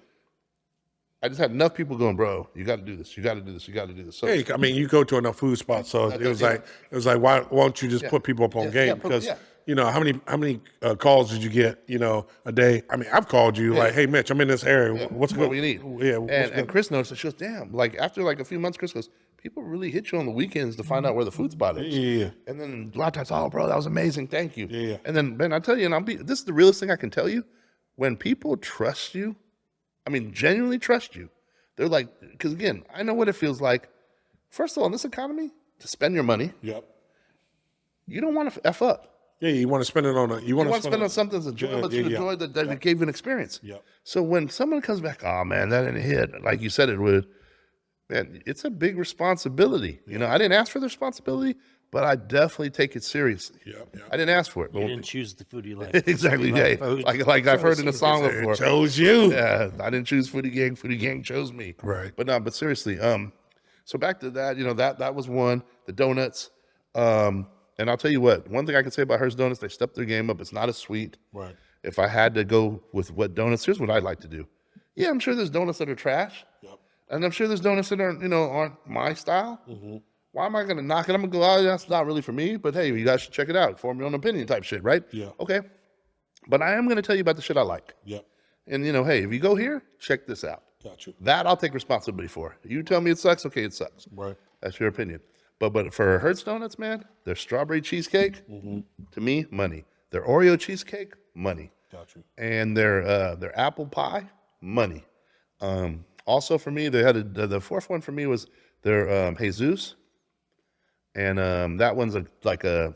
[SPEAKER 3] I just had enough people going, bro, you got to do this. You got to do this. You got to do this. So
[SPEAKER 2] Hey, I mean, you go to enough food spots, so it was like, why don't you just put people up on game? Because you know how many calls did you get? You know, a day. I mean, I've called you like, hey, Mitch, I'm in this area. What's
[SPEAKER 3] what we need.
[SPEAKER 2] Yeah,
[SPEAKER 3] and Chris noticed it. She goes, damn. Like after like a few months, Chris goes, people really hit you on the weekends to find out where the food spot is.
[SPEAKER 2] Yeah.
[SPEAKER 3] And then a lot of times, oh, bro, that was amazing. Thank you.
[SPEAKER 2] Yeah.
[SPEAKER 3] And then, Ben, I tell you, and this is the realest thing I can tell you. When people trust you, I mean, genuinely trust you, they're like, because again, I know what it feels like. First of all, in this economy, to spend your money,
[SPEAKER 2] Yep.
[SPEAKER 3] you don't want to F up.
[SPEAKER 2] Yeah, you want to spend it on
[SPEAKER 3] You want to spend it on something that's enjoyable to enjoy that gave you an experience.
[SPEAKER 2] Yep.
[SPEAKER 3] So when someone comes back, oh man, that didn't hit, like you said it would, man, it's a big responsibility. You know, I didn't ask for the responsibility, but I definitely take it seriously.
[SPEAKER 2] Yep.
[SPEAKER 3] I didn't ask for it.
[SPEAKER 4] You didn't choose the food you like.
[SPEAKER 3] Exactly.
[SPEAKER 4] You
[SPEAKER 3] Yeah.
[SPEAKER 4] like food.
[SPEAKER 3] Like I've heard in the song before.
[SPEAKER 2] Chose you.
[SPEAKER 3] Yeah, I didn't choose Foodie Gang. Foodie Gang chose me.
[SPEAKER 2] Right.
[SPEAKER 3] But no, but seriously, so back to that, you know, that was one. The donuts. And I'll tell you what, one thing I can say about Hearst Donuts, they stepped their game up. It's not as sweet.
[SPEAKER 2] Right.
[SPEAKER 3] If I had to go with what donuts, here's what I'd like to do. Yeah, I'm sure there's donuts that are trash.
[SPEAKER 2] Yep.
[SPEAKER 3] And I'm sure there's donuts that aren't my style. Why am I going to knock it? I'm going to go, oh, that's not really for me. But hey, you guys should check it out. Form your own opinion type shit, right?
[SPEAKER 2] Yeah.
[SPEAKER 3] Okay. But I am going to tell you about the shit I like.
[SPEAKER 2] Yep.
[SPEAKER 3] And, hey, if you go here, check this out.
[SPEAKER 2] Got you.
[SPEAKER 3] That I'll take responsibility for. You tell me it sucks, okay, it sucks.
[SPEAKER 2] Right.
[SPEAKER 3] That's your opinion. But for Hearst Donuts, man, their strawberry cheesecake, to me, money. Their Oreo cheesecake, money.
[SPEAKER 2] Got you.
[SPEAKER 3] And their apple pie, money. Also for me, they had the fourth one for me was their Jesus. And that one's like a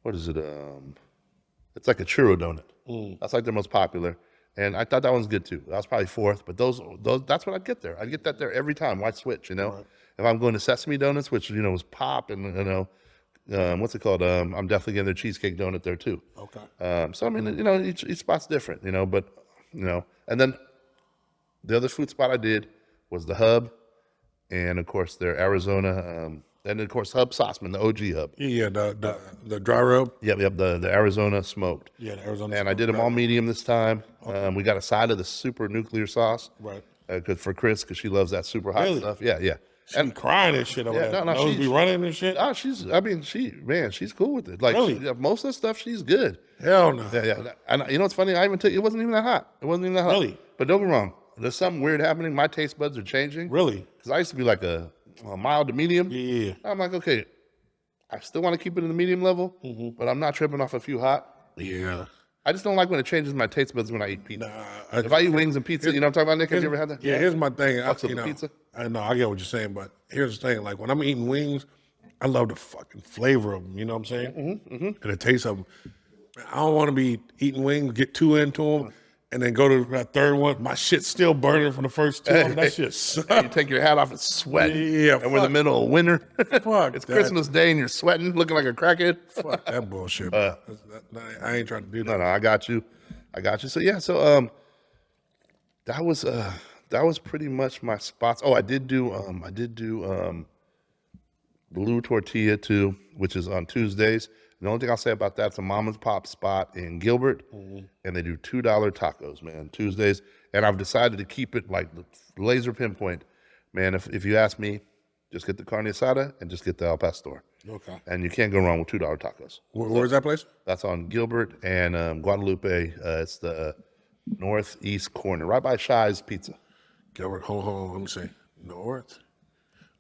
[SPEAKER 3] what is it? It's like a churro donut. That's like their most popular. And I thought that one's good too. That was probably fourth, but those that's what I'd get there. I'd get that there every time. Why switch, Right. If I'm going to Sesame Donuts, which was pop, and what's it called? I'm definitely getting their cheesecake donut there too.
[SPEAKER 2] Okay.
[SPEAKER 3] So I mean, each spot's different, but and then the other food spot I did was the Hub, and of course their Arizona, and of course Hub Sauceman, the OG Hub.
[SPEAKER 2] Yeah, the dry rub.
[SPEAKER 3] Yep, the Arizona smoked.
[SPEAKER 2] Yeah, the Arizona.
[SPEAKER 3] And I did them all medium this time. We got a side of the super nuclear sauce.
[SPEAKER 2] Right.
[SPEAKER 3] For Chris, because she loves that super hot
[SPEAKER 2] Really?
[SPEAKER 3] stuff. Yeah.
[SPEAKER 2] And crying and shit over
[SPEAKER 3] Yeah,
[SPEAKER 2] there.
[SPEAKER 3] no,
[SPEAKER 2] Nose
[SPEAKER 3] she's-
[SPEAKER 2] be running and shit.
[SPEAKER 3] Oh, she's cool with it. Like
[SPEAKER 2] Really?
[SPEAKER 3] most of the stuff, she's good.
[SPEAKER 2] Hell no.
[SPEAKER 3] Yeah. And you know what's funny? I even it wasn't even that hot. It wasn't even that hot.
[SPEAKER 2] Really?
[SPEAKER 3] But don't get me wrong. There's something weird happening. My taste buds are changing.
[SPEAKER 2] Really?
[SPEAKER 3] Because I used to be like a mild to medium.
[SPEAKER 2] Yeah.
[SPEAKER 3] I'm like, okay, I still want to keep it in the medium level, but I'm not tripping off a few hot.
[SPEAKER 2] Yeah.
[SPEAKER 3] I just don't like when it changes my taste buds when I eat pizza.
[SPEAKER 2] Nah,
[SPEAKER 3] If I eat wings and pizza, you know what I'm talking about, Nick? Have you ever had that?
[SPEAKER 2] Yeah, here's my thing.
[SPEAKER 3] Fucks with the pizza?
[SPEAKER 2] I know, I get what you're saying, but here's the thing. Like when I'm eating wings, I love the fucking flavor of them. You know what I'm saying? And the taste of them. I don't want to be eating wings, get too into them, and then go to that third one. My shit's still burning from the first two. That shit sucks.
[SPEAKER 3] You take your hat off and sweat.
[SPEAKER 2] Yeah,
[SPEAKER 3] And we're in the
[SPEAKER 2] fuck.
[SPEAKER 3] middle of winter.
[SPEAKER 2] Fuck
[SPEAKER 3] It's
[SPEAKER 2] that.
[SPEAKER 3] Christmas Day and you're sweating, looking like a crackhead.
[SPEAKER 2] Fuck that bullshit. bro. I ain't trying to do that.
[SPEAKER 3] No, I got you. So yeah, so that was pretty much my spots. Oh, I did do Blue Tortilla too, which is on Tuesdays. The only thing I'll say about that, it's a mom and pop spot in Gilbert, and they do $2 tacos, man, Tuesdays. And I've decided to keep it like laser pinpoint, man. If you ask me, just get the carne asada and just get the al pastor,
[SPEAKER 2] Okay.
[SPEAKER 3] and you can't go wrong with $2 tacos.
[SPEAKER 2] Where's that place?
[SPEAKER 3] That's on Gilbert and Guadalupe. It's the northeast corner, right by Shy's Pizza.
[SPEAKER 2] Gilbert, hold on, let me see. North.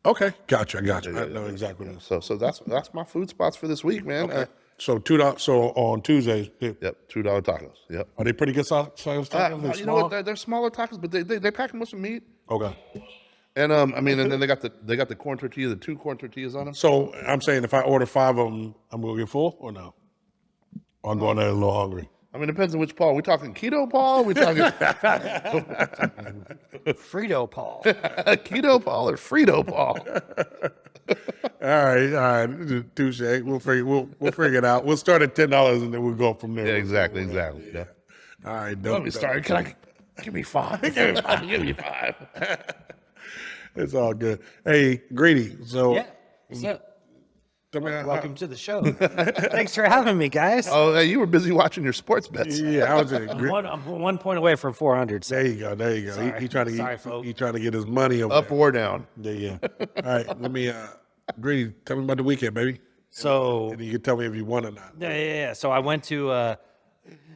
[SPEAKER 2] Okay, gotcha, I got you. I know exactly what it is.
[SPEAKER 3] So that's my food spots for this week, man.
[SPEAKER 2] So $2. So on Tuesdays,
[SPEAKER 3] Yep, $2 tacos. Yep.
[SPEAKER 2] are they pretty good size tacos? They're
[SPEAKER 3] You know what?
[SPEAKER 2] small?
[SPEAKER 3] They're smaller tacos, but they pack them with some meat.
[SPEAKER 2] Okay.
[SPEAKER 3] And and then they got the corn tortilla, the 2 corn tortillas on them.
[SPEAKER 2] So I'm saying if I order 5 of them, I'm gonna get full or no? Or I'm going there a little hungry.
[SPEAKER 3] I mean, it depends on which Paul. We talking keto Paul? We talking
[SPEAKER 4] Frito Paul.
[SPEAKER 3] keto Paul or Frito Paul?
[SPEAKER 2] All right, touche. We'll figure it out. We'll start at $10 and then we'll go from there.
[SPEAKER 3] Yeah, exactly. Yeah.
[SPEAKER 2] All right,
[SPEAKER 3] Let
[SPEAKER 2] dope.
[SPEAKER 3] me start. Can Give me 5. Give me 5. Give me 5.
[SPEAKER 2] It's all good. Hey, Greedy. So
[SPEAKER 4] Yeah. What's up?
[SPEAKER 2] tell me how-
[SPEAKER 4] Welcome to the show. Thanks for having me, guys.
[SPEAKER 3] Oh, you were busy watching your sports bets.
[SPEAKER 2] Yeah, how was it?
[SPEAKER 4] I'm 1 point away from 400. So.
[SPEAKER 2] There you go. There you go. He trying to
[SPEAKER 4] Sorry,
[SPEAKER 2] get
[SPEAKER 4] folks.
[SPEAKER 2] he trying to get his money over
[SPEAKER 3] Up
[SPEAKER 2] there.
[SPEAKER 3] or down.
[SPEAKER 2] Yeah. All right. Let me Greedy, tell me about the weekend, baby.
[SPEAKER 4] So
[SPEAKER 2] And you can tell me if you won or not.
[SPEAKER 4] yeah. So I went to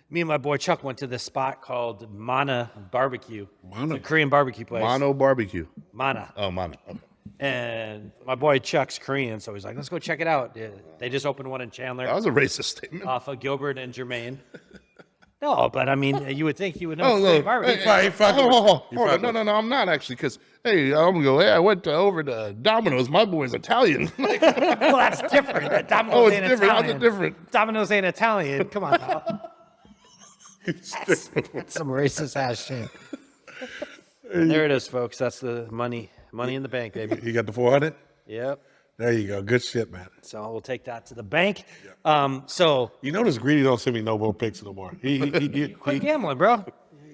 [SPEAKER 4] me and my boy Chuck went to this spot called Mana Barbecue.
[SPEAKER 2] Mana?
[SPEAKER 4] It's a Korean barbecue place.
[SPEAKER 3] Mono barbecue.
[SPEAKER 4] Mana.
[SPEAKER 3] Oh, mono. Okay.
[SPEAKER 4] And my boy Chuck's Korean, so he's like, let's go check it out. Yeah, they just opened one in Chandler
[SPEAKER 3] That was a racist statement.
[SPEAKER 4] off of Gilbert and Jermaine. No, but I mean, you would think you would know
[SPEAKER 3] Oh,
[SPEAKER 4] Korean
[SPEAKER 3] no.
[SPEAKER 4] barbecue.
[SPEAKER 2] He fucking-
[SPEAKER 3] Hold
[SPEAKER 2] he
[SPEAKER 3] on.
[SPEAKER 2] fucking-
[SPEAKER 3] No, I'm not actually. Because, hey, I'm going to go, hey, I went over to Domino's. My boy's Italian. Like,
[SPEAKER 4] Well, that's different. Domino's
[SPEAKER 3] oh, it's
[SPEAKER 4] ain't
[SPEAKER 3] different. How's
[SPEAKER 4] Italian.
[SPEAKER 3] it different?
[SPEAKER 4] Domino's ain't Italian. Come on, pal. That's some racist ass shit. There it is, folks. That's the money in the bank, baby.
[SPEAKER 2] You got the 400?
[SPEAKER 4] Yep.
[SPEAKER 2] There you go. Good shit, man.
[SPEAKER 4] So we'll take that to the bank. So
[SPEAKER 2] You notice Greedy don't send me no more picks no more.
[SPEAKER 4] quit gambling, bro.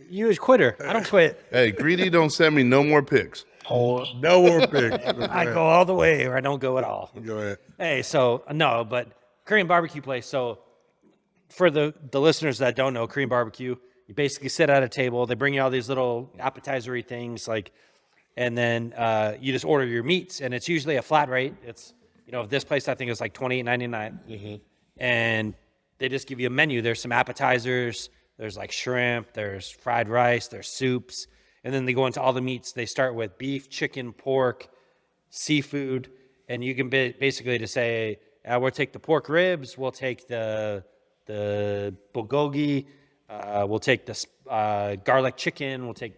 [SPEAKER 4] You is quitter. I don't quit.
[SPEAKER 3] Hey, Greedy, don't send me no more picks.
[SPEAKER 2] no more picks.
[SPEAKER 4] I go all the way, or I don't go at all.
[SPEAKER 2] Go ahead.
[SPEAKER 4] Hey, so no, but Korean barbecue place. So for the listeners that don't know, Korean barbecue, you basically sit at a table. They bring you all these little appetizer-y things, and then you just order your meats, and it's usually a flat rate. It's this place I think is like $28.99, and they just give you a menu. There's some appetizers. There's like shrimp. There's fried rice. There's soups, and then they go into all the meats. They start with beef, chicken, pork, seafood, and you can basically just say, we'll take the pork ribs, we'll take the bulgogi, we'll take the garlic chicken, we'll take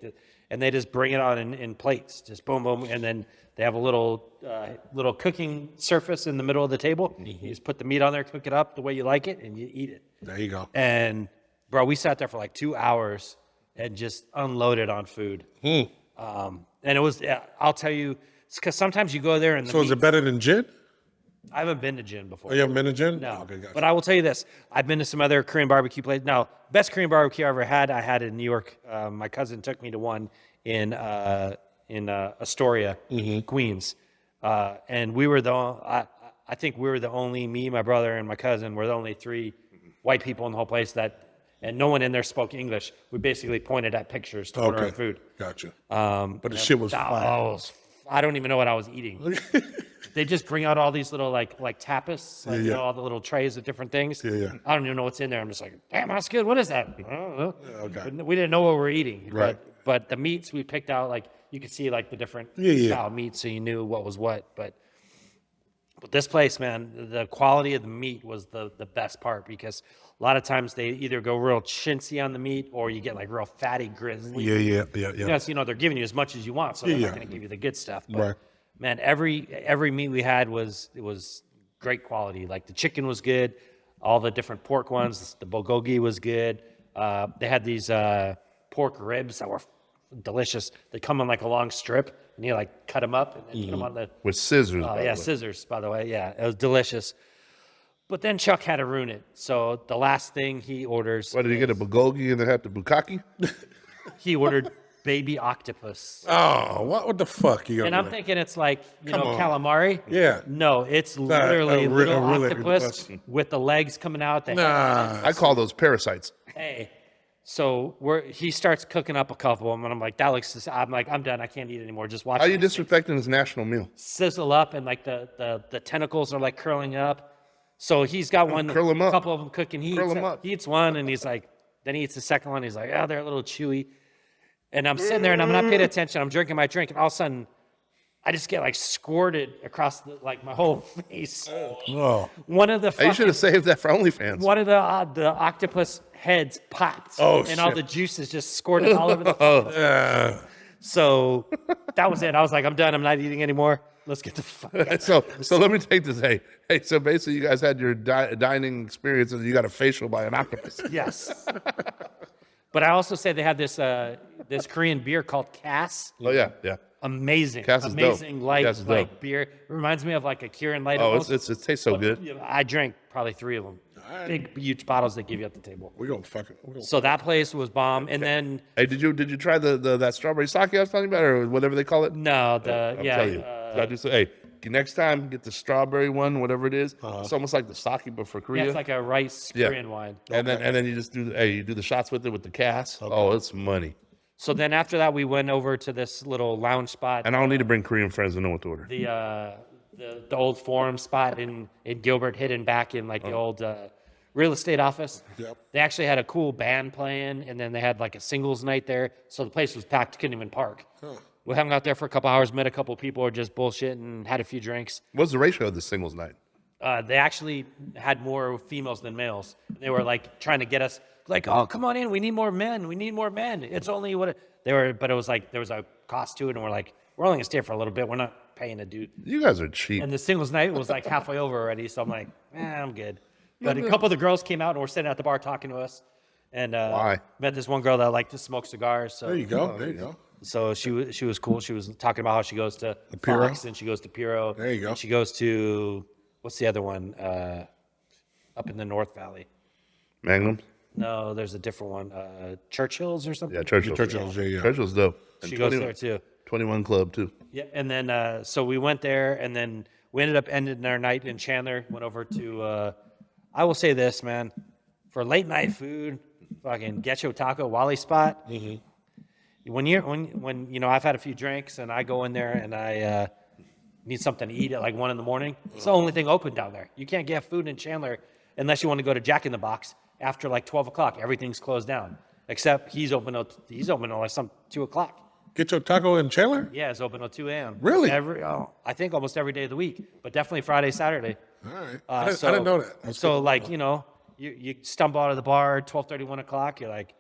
[SPEAKER 4] and they just bring it on in plates, just boom, boom, and then they have a little cooking surface in the middle of the table. You just put the meat on there, cook it up the way you like it, and you eat it.
[SPEAKER 2] There you go.
[SPEAKER 4] And bro, we sat there for like 2 hours and just unloaded on food. And it was, I'll tell you, because sometimes you go there and
[SPEAKER 2] So is it better than gin?
[SPEAKER 4] I haven't been to gin before.
[SPEAKER 2] Oh, you haven't been to gin?
[SPEAKER 4] No,
[SPEAKER 2] Okay, gotcha.
[SPEAKER 4] but I will tell you this: I've been to some other Korean barbecue places. Now, best Korean barbecue I ever had, I had in New York. My cousin took me to one in Astoria, Queens, and we were I think we were the only, me, my brother, and my cousin were the only 3 white people in the whole place and no one in there spoke English. We basically pointed at pictures to order our food.
[SPEAKER 2] Gotcha. But the shit was fire.
[SPEAKER 4] I don't even know what I was eating. They just bring out all these little like tapas,
[SPEAKER 2] Yeah.
[SPEAKER 4] all the little trays of different things.
[SPEAKER 2] Yeah.
[SPEAKER 4] I don't even know what's in there. I'm just like, damn, that's good. What is that? I don't know.
[SPEAKER 2] Okay.
[SPEAKER 4] But we didn't know what we were eating.
[SPEAKER 2] Right.
[SPEAKER 4] But the meats we picked out, like you could see like the different
[SPEAKER 2] Yeah.
[SPEAKER 4] style meats, so you knew what was what. But this place, man, the quality of the meat was the best part, because a lot of times they either go real chintzy on the meat or you get like real fatty grizzly.
[SPEAKER 2] Yeah.
[SPEAKER 4] Yes, they're giving you as much as you want, so they're
[SPEAKER 2] Yeah.
[SPEAKER 4] not going to give you the good stuff. But
[SPEAKER 2] Right.
[SPEAKER 4] man, every meat we had was great quality. Like the chicken was good, all the different pork ones. The bulgogi was good. They had these pork ribs that were delicious. They come on like a long strip, and you like cut them up and then put them on the
[SPEAKER 3] With scissors.
[SPEAKER 4] Oh
[SPEAKER 3] by the
[SPEAKER 4] yeah,
[SPEAKER 3] way.
[SPEAKER 4] scissors, by the way. Yeah, it was delicious. But then Chuck had to ruin it. So the last thing he orders,
[SPEAKER 3] What, did he get a bulgogi and then have the bukkake?
[SPEAKER 4] he ordered baby octopus.
[SPEAKER 2] Oh, what the fuck you
[SPEAKER 4] And
[SPEAKER 2] gonna
[SPEAKER 4] I'm
[SPEAKER 2] do?
[SPEAKER 4] thinking it's like,
[SPEAKER 2] Come on.
[SPEAKER 4] calamari.
[SPEAKER 2] Yeah.
[SPEAKER 4] No, it's literally
[SPEAKER 2] a
[SPEAKER 4] little
[SPEAKER 2] real
[SPEAKER 4] octopus
[SPEAKER 2] octopus.
[SPEAKER 4] with the legs coming out.
[SPEAKER 2] Nah.
[SPEAKER 3] I call those parasites.
[SPEAKER 4] Hey. So he starts cooking up a couple of them, and I'm like, that looks. I'm like, I'm done. I can't eat anymore. Just watch.
[SPEAKER 3] How you
[SPEAKER 4] these things
[SPEAKER 3] disrespecting his national meal?
[SPEAKER 4] sizzle up, and like the tentacles are like curling up. So he's got one,
[SPEAKER 3] curl 'em up.
[SPEAKER 4] a couple of them cooking.
[SPEAKER 3] Curl 'em up.
[SPEAKER 4] He eats one, and he's like, then he eats the second one. He's like, oh, they're a little chewy. And I'm sitting there, and I'm not paying attention. I'm drinking my drink, and all of a sudden, I just get like squirted across my whole face.
[SPEAKER 2] Oh.
[SPEAKER 4] One of the
[SPEAKER 3] Hey, you should
[SPEAKER 4] fucking,
[SPEAKER 3] have saved that for OnlyFans.
[SPEAKER 4] one of the octopus heads popped,
[SPEAKER 2] Oh,
[SPEAKER 4] and all
[SPEAKER 2] shit.
[SPEAKER 4] the juices just squirted all over the. So that was it. I was like, I'm done. I'm not eating anymore. Let's get the fuck out.
[SPEAKER 3] So let me take this. Hey, so basically, you guys had your dining experience, and you got a facial by an octopus.
[SPEAKER 4] Yes. But I also say they have this Korean beer called Cass.
[SPEAKER 3] Oh yeah.
[SPEAKER 4] Amazing.
[SPEAKER 3] Cass is dope.
[SPEAKER 4] Amazing
[SPEAKER 3] Cass is
[SPEAKER 4] light
[SPEAKER 3] dope.
[SPEAKER 4] beer. Reminds me of like a Kirin Light.
[SPEAKER 3] Oh,
[SPEAKER 4] almost.
[SPEAKER 3] it tastes so good.
[SPEAKER 4] I drank probably 3 of them. big, huge bottles they give you at the table.
[SPEAKER 2] We're gonna fuck it. We're gonna,
[SPEAKER 4] So that place was bomb. And then
[SPEAKER 3] Hey, did you try that strawberry sake I was talking about, or whatever they call it?
[SPEAKER 4] no,
[SPEAKER 3] I'll tell you. I just hey, next time get the strawberry one, whatever it is. It's almost like the sake, but for
[SPEAKER 4] yeah,
[SPEAKER 3] Korea.
[SPEAKER 4] it's like a rice
[SPEAKER 3] Yeah.
[SPEAKER 4] Korean wine.
[SPEAKER 3] and then you just do you do the shots with it with the cast. Oh, it's money.
[SPEAKER 4] So then after that, we went over to this little lounge spot,
[SPEAKER 3] And I don't need to bring Korean friends to know what to order.
[SPEAKER 4] the old forum spot in Gilbert, hidden back in like the old real estate office.
[SPEAKER 2] Yep.
[SPEAKER 4] They actually had a cool band playing, and then they had like a singles night there. So the place was packed, couldn't even park. We hung out there for a couple hours, met a couple people, or just bullshitting, had a few drinks.
[SPEAKER 3] What's the ratio of the singles night?
[SPEAKER 4] They actually had more females than males. They were like trying to get us, like, oh, come on in, we need more men, we need more men. It's only what they were, but it was like there was a cost to it, and we're like, we're only gonna stay for a little bit. We're not paying a dude.
[SPEAKER 3] You guys are cheap.
[SPEAKER 4] And the singles night was like halfway over already, so I'm like, I'm good. But a couple of the girls came out and were sitting at the bar talking to us, and
[SPEAKER 3] Why?
[SPEAKER 4] met this one girl that liked to smoke cigars. So
[SPEAKER 2] there you go. There you go.
[SPEAKER 4] so she was cool. She was talking about how she goes to
[SPEAKER 2] Piro?
[SPEAKER 4] Fox and she goes to Piro.
[SPEAKER 2] There you go.
[SPEAKER 4] And she goes to what's the other one? Up in the North Valley.
[SPEAKER 3] Magnums?
[SPEAKER 4] No, there's a different one. Churchill's or something.
[SPEAKER 3] Yeah, Churchill's.
[SPEAKER 2] Churchill's, yeah.
[SPEAKER 3] Churchill's dope. And
[SPEAKER 4] She goes there too.
[SPEAKER 3] 21 Club too.
[SPEAKER 4] Yeah, and then so we went there, and then we ended up ending our night in Chandler. Went over to. I will say this, man, for late night food, fucking Getcho Taco Wally Spot. Mm-hmm. When you know I've had a few drinks and I go in there and I need something to eat at like 1 a.m. It's the only thing open down there. You can't get food in Chandler unless you want to go to Jack in the Box after like 12 o'clock. Everything's closed down except he's open till like some 2 o'clock.
[SPEAKER 2] Get your taco in Chandler.
[SPEAKER 4] Yeah, it's open till 2 a.m.
[SPEAKER 2] Really?
[SPEAKER 4] I think almost every day of the week, but definitely Friday, Saturday.
[SPEAKER 2] All right. I
[SPEAKER 4] So-
[SPEAKER 2] didn't know that. That's
[SPEAKER 4] so
[SPEAKER 2] cool.
[SPEAKER 4] like, you know, you stumble out of the bar 12:30, 1 o'clock, you're like,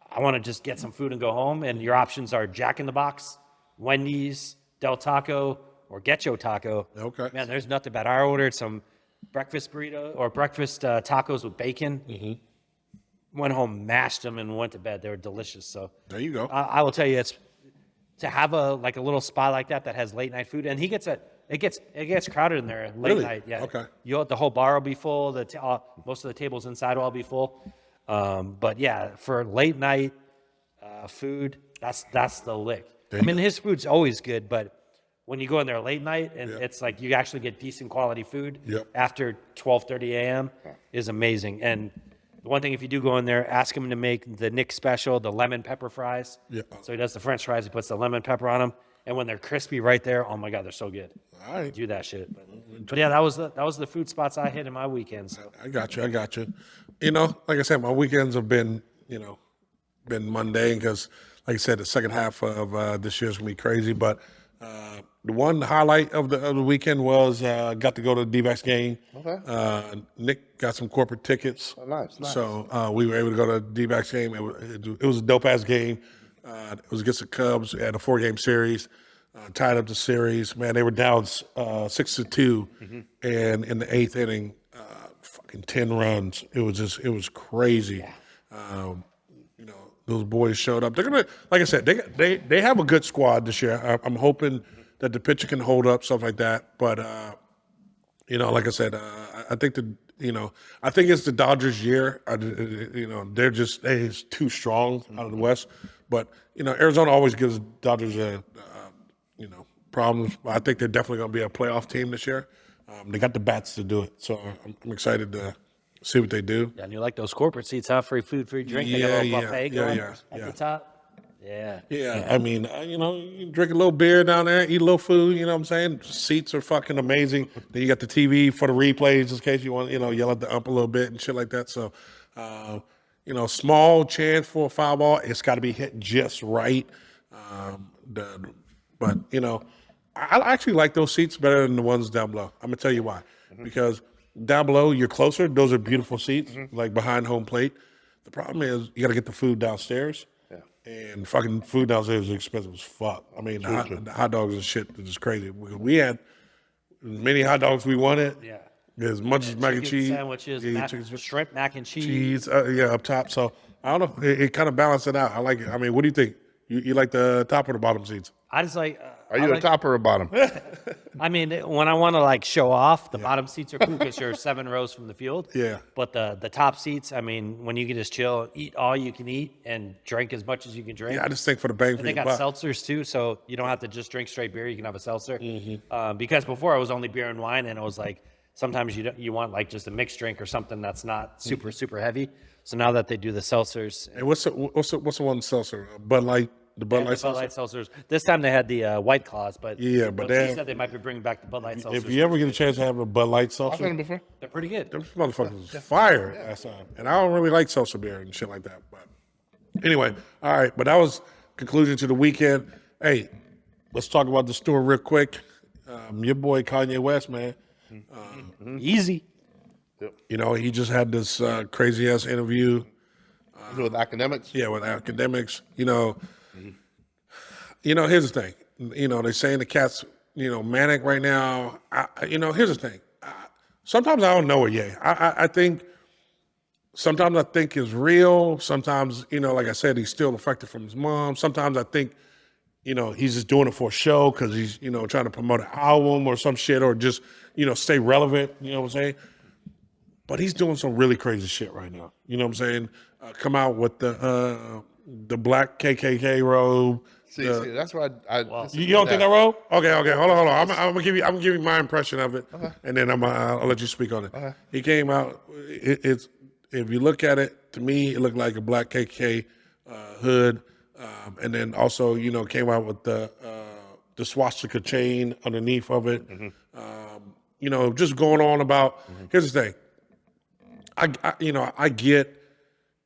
[SPEAKER 4] I want to just get some food and go home. And your options are Jack in the Box, Wendy's, Del Taco, or Getcho Taco.
[SPEAKER 2] Okay.
[SPEAKER 4] Man, there's nothing bad. I ordered some breakfast burrito or breakfast tacos with bacon. Mm-hmm. Went home, mashed them, and went to bed. They were delicious. So
[SPEAKER 2] There you go.
[SPEAKER 4] I will tell you, it's to have a little spot like that has late night food, and it gets crowded in there late
[SPEAKER 2] Really?
[SPEAKER 4] night. Yeah.
[SPEAKER 2] Okay.
[SPEAKER 4] The whole bar will be full. Most of the tables inside will all be full. But yeah, for late night food, that's the lick. I mean, his food's always good, but when you go in there late night and
[SPEAKER 2] Yeah.
[SPEAKER 4] it's like you actually get decent quality food
[SPEAKER 2] Yep.
[SPEAKER 4] after 12:30 a.m. is amazing. And the one thing, if you do go in there, ask him to make the Nick special, the lemon pepper fries.
[SPEAKER 2] Yeah.
[SPEAKER 4] So he does the French fries, he puts the lemon pepper on them, and when they're crispy right there, oh my god, they're so good.
[SPEAKER 2] All right.
[SPEAKER 4] Do that shit. But yeah, that was the food spots I hit in my weekend. So
[SPEAKER 2] I got you. You know, like I said, my weekends have been, been mundane because, like I said, the second half of this year's gonna be crazy. But the one highlight of the weekend was got to go to the D-backs game.
[SPEAKER 3] Okay.
[SPEAKER 2] Nick got some corporate tickets.
[SPEAKER 3] Oh, nice.
[SPEAKER 2] So we were able to go to the D-backs game. It was a dope ass game. It was against the Cubs. It had a 4-game series. Tied up the series. Man, they were down 6-2,
[SPEAKER 3] Mm-hmm.
[SPEAKER 2] and in the 8th inning, fucking 10 runs. It was crazy. Those boys showed up. They're gonna, like I said, they have a good squad this year. I'm hoping that the pitcher can hold up, stuff like that. But like I said, I think I think it's the Dodgers' year. They're too strong out of the West. But Arizona always gives Dodgers problems. I think they're definitely going to be a playoff team this year. They got the bats to do it, so I'm excited to see what they do.
[SPEAKER 4] yeah, and you like those corporate seats, huh? Free food, free drink. They got a little buffet going at the top. Yeah.
[SPEAKER 2] Yeah, I mean, you drink a little beer down there, eat a little food, you know what I'm saying? Seats are fucking amazing. Then you got the TV for the replays in case you want, yell at the ump a little bit and shit like that. So, small chance for a foul ball. It's got to be hit just right. But I actually like those seats better than the ones down below. I'm going to tell you why. Because down below, you're closer. Those are beautiful seats, like behind home plate. The problem is you got to get the food downstairs. And fucking food downstairs is expensive as fuck. I mean, the hot dogs and shit is just crazy. We had as many hot dogs we wanted.
[SPEAKER 4] Yeah.
[SPEAKER 2] As much as mac and
[SPEAKER 4] Chicken
[SPEAKER 2] cheese.
[SPEAKER 4] sandwiches, shrimp, mac and
[SPEAKER 2] Cheese, up top. So, I don't know. It kind of balanced it out. I like it. I mean, what do you think? You like the top or the bottom seats?
[SPEAKER 4] I just like.
[SPEAKER 3] Are you a top or a bottom?
[SPEAKER 4] I mean, when I want to like show off, the bottom seats are cool because you're 7 rows from the field.
[SPEAKER 2] Yeah.
[SPEAKER 4] But the top seats, I mean, when you can just chill, eat all you can eat, and drink as much as you can drink.
[SPEAKER 2] Yeah, I just think for the bang for
[SPEAKER 4] They
[SPEAKER 2] your
[SPEAKER 4] got
[SPEAKER 2] buck.
[SPEAKER 4] seltzers too, so you don't have to just drink straight beer. You can have a seltzer.
[SPEAKER 2] Mm-hmm.
[SPEAKER 4] Because before it was only beer and wine, and it was like sometimes you want like just a mixed drink or something that's not
[SPEAKER 2] Mm-hmm.
[SPEAKER 4] super heavy. So now that they do the seltzers,
[SPEAKER 2] Hey, what's the one seltzer? Bud Light, the Bud
[SPEAKER 4] and
[SPEAKER 2] Light
[SPEAKER 4] the Bud
[SPEAKER 2] seltzer.
[SPEAKER 4] Light seltzers. This time they had the White Claws, but
[SPEAKER 2] Yeah, but
[SPEAKER 4] they
[SPEAKER 2] they-
[SPEAKER 4] said they might be bringing back the Bud Light seltzers.
[SPEAKER 2] If you ever get a chance to have a Bud Light
[SPEAKER 3] I've had
[SPEAKER 2] seltzer,
[SPEAKER 3] them before.
[SPEAKER 4] They're pretty good.
[SPEAKER 2] those motherfuckers was fire last time. And I don't really like seltzer beer and shit like that. But anyway, all right. But that was conclusion to the weekend. Hey, let's talk about the store real quick. Your boy Kanye West, man.
[SPEAKER 4] Easy.
[SPEAKER 2] You know, he just had this crazy ass interview.
[SPEAKER 3] With academics.
[SPEAKER 2] Yeah, with academics. Here's the thing. They're saying the cat's, manic right now. Here's the thing. Sometimes I don't know it yet. I think sometimes I think it's real. Sometimes, like I said, he's still affected from his mom. Sometimes I think, he's just doing it for a show because he's, trying to promote an album or some shit or just, stay relevant. You know what I'm saying? But he's doing some really crazy shit right now. You know what I'm saying? Come out with the black KKK robe.
[SPEAKER 3] See, that's why I
[SPEAKER 2] You don't think that robe? Okay. Hold on. I'm gonna give you my impression of it, and then I'll let you speak on it. He came out. It's if you look at it, to me, it looked like a black KKK hood, and then also came out with the swastika chain underneath of it. Just going on about. Here's the thing. I get,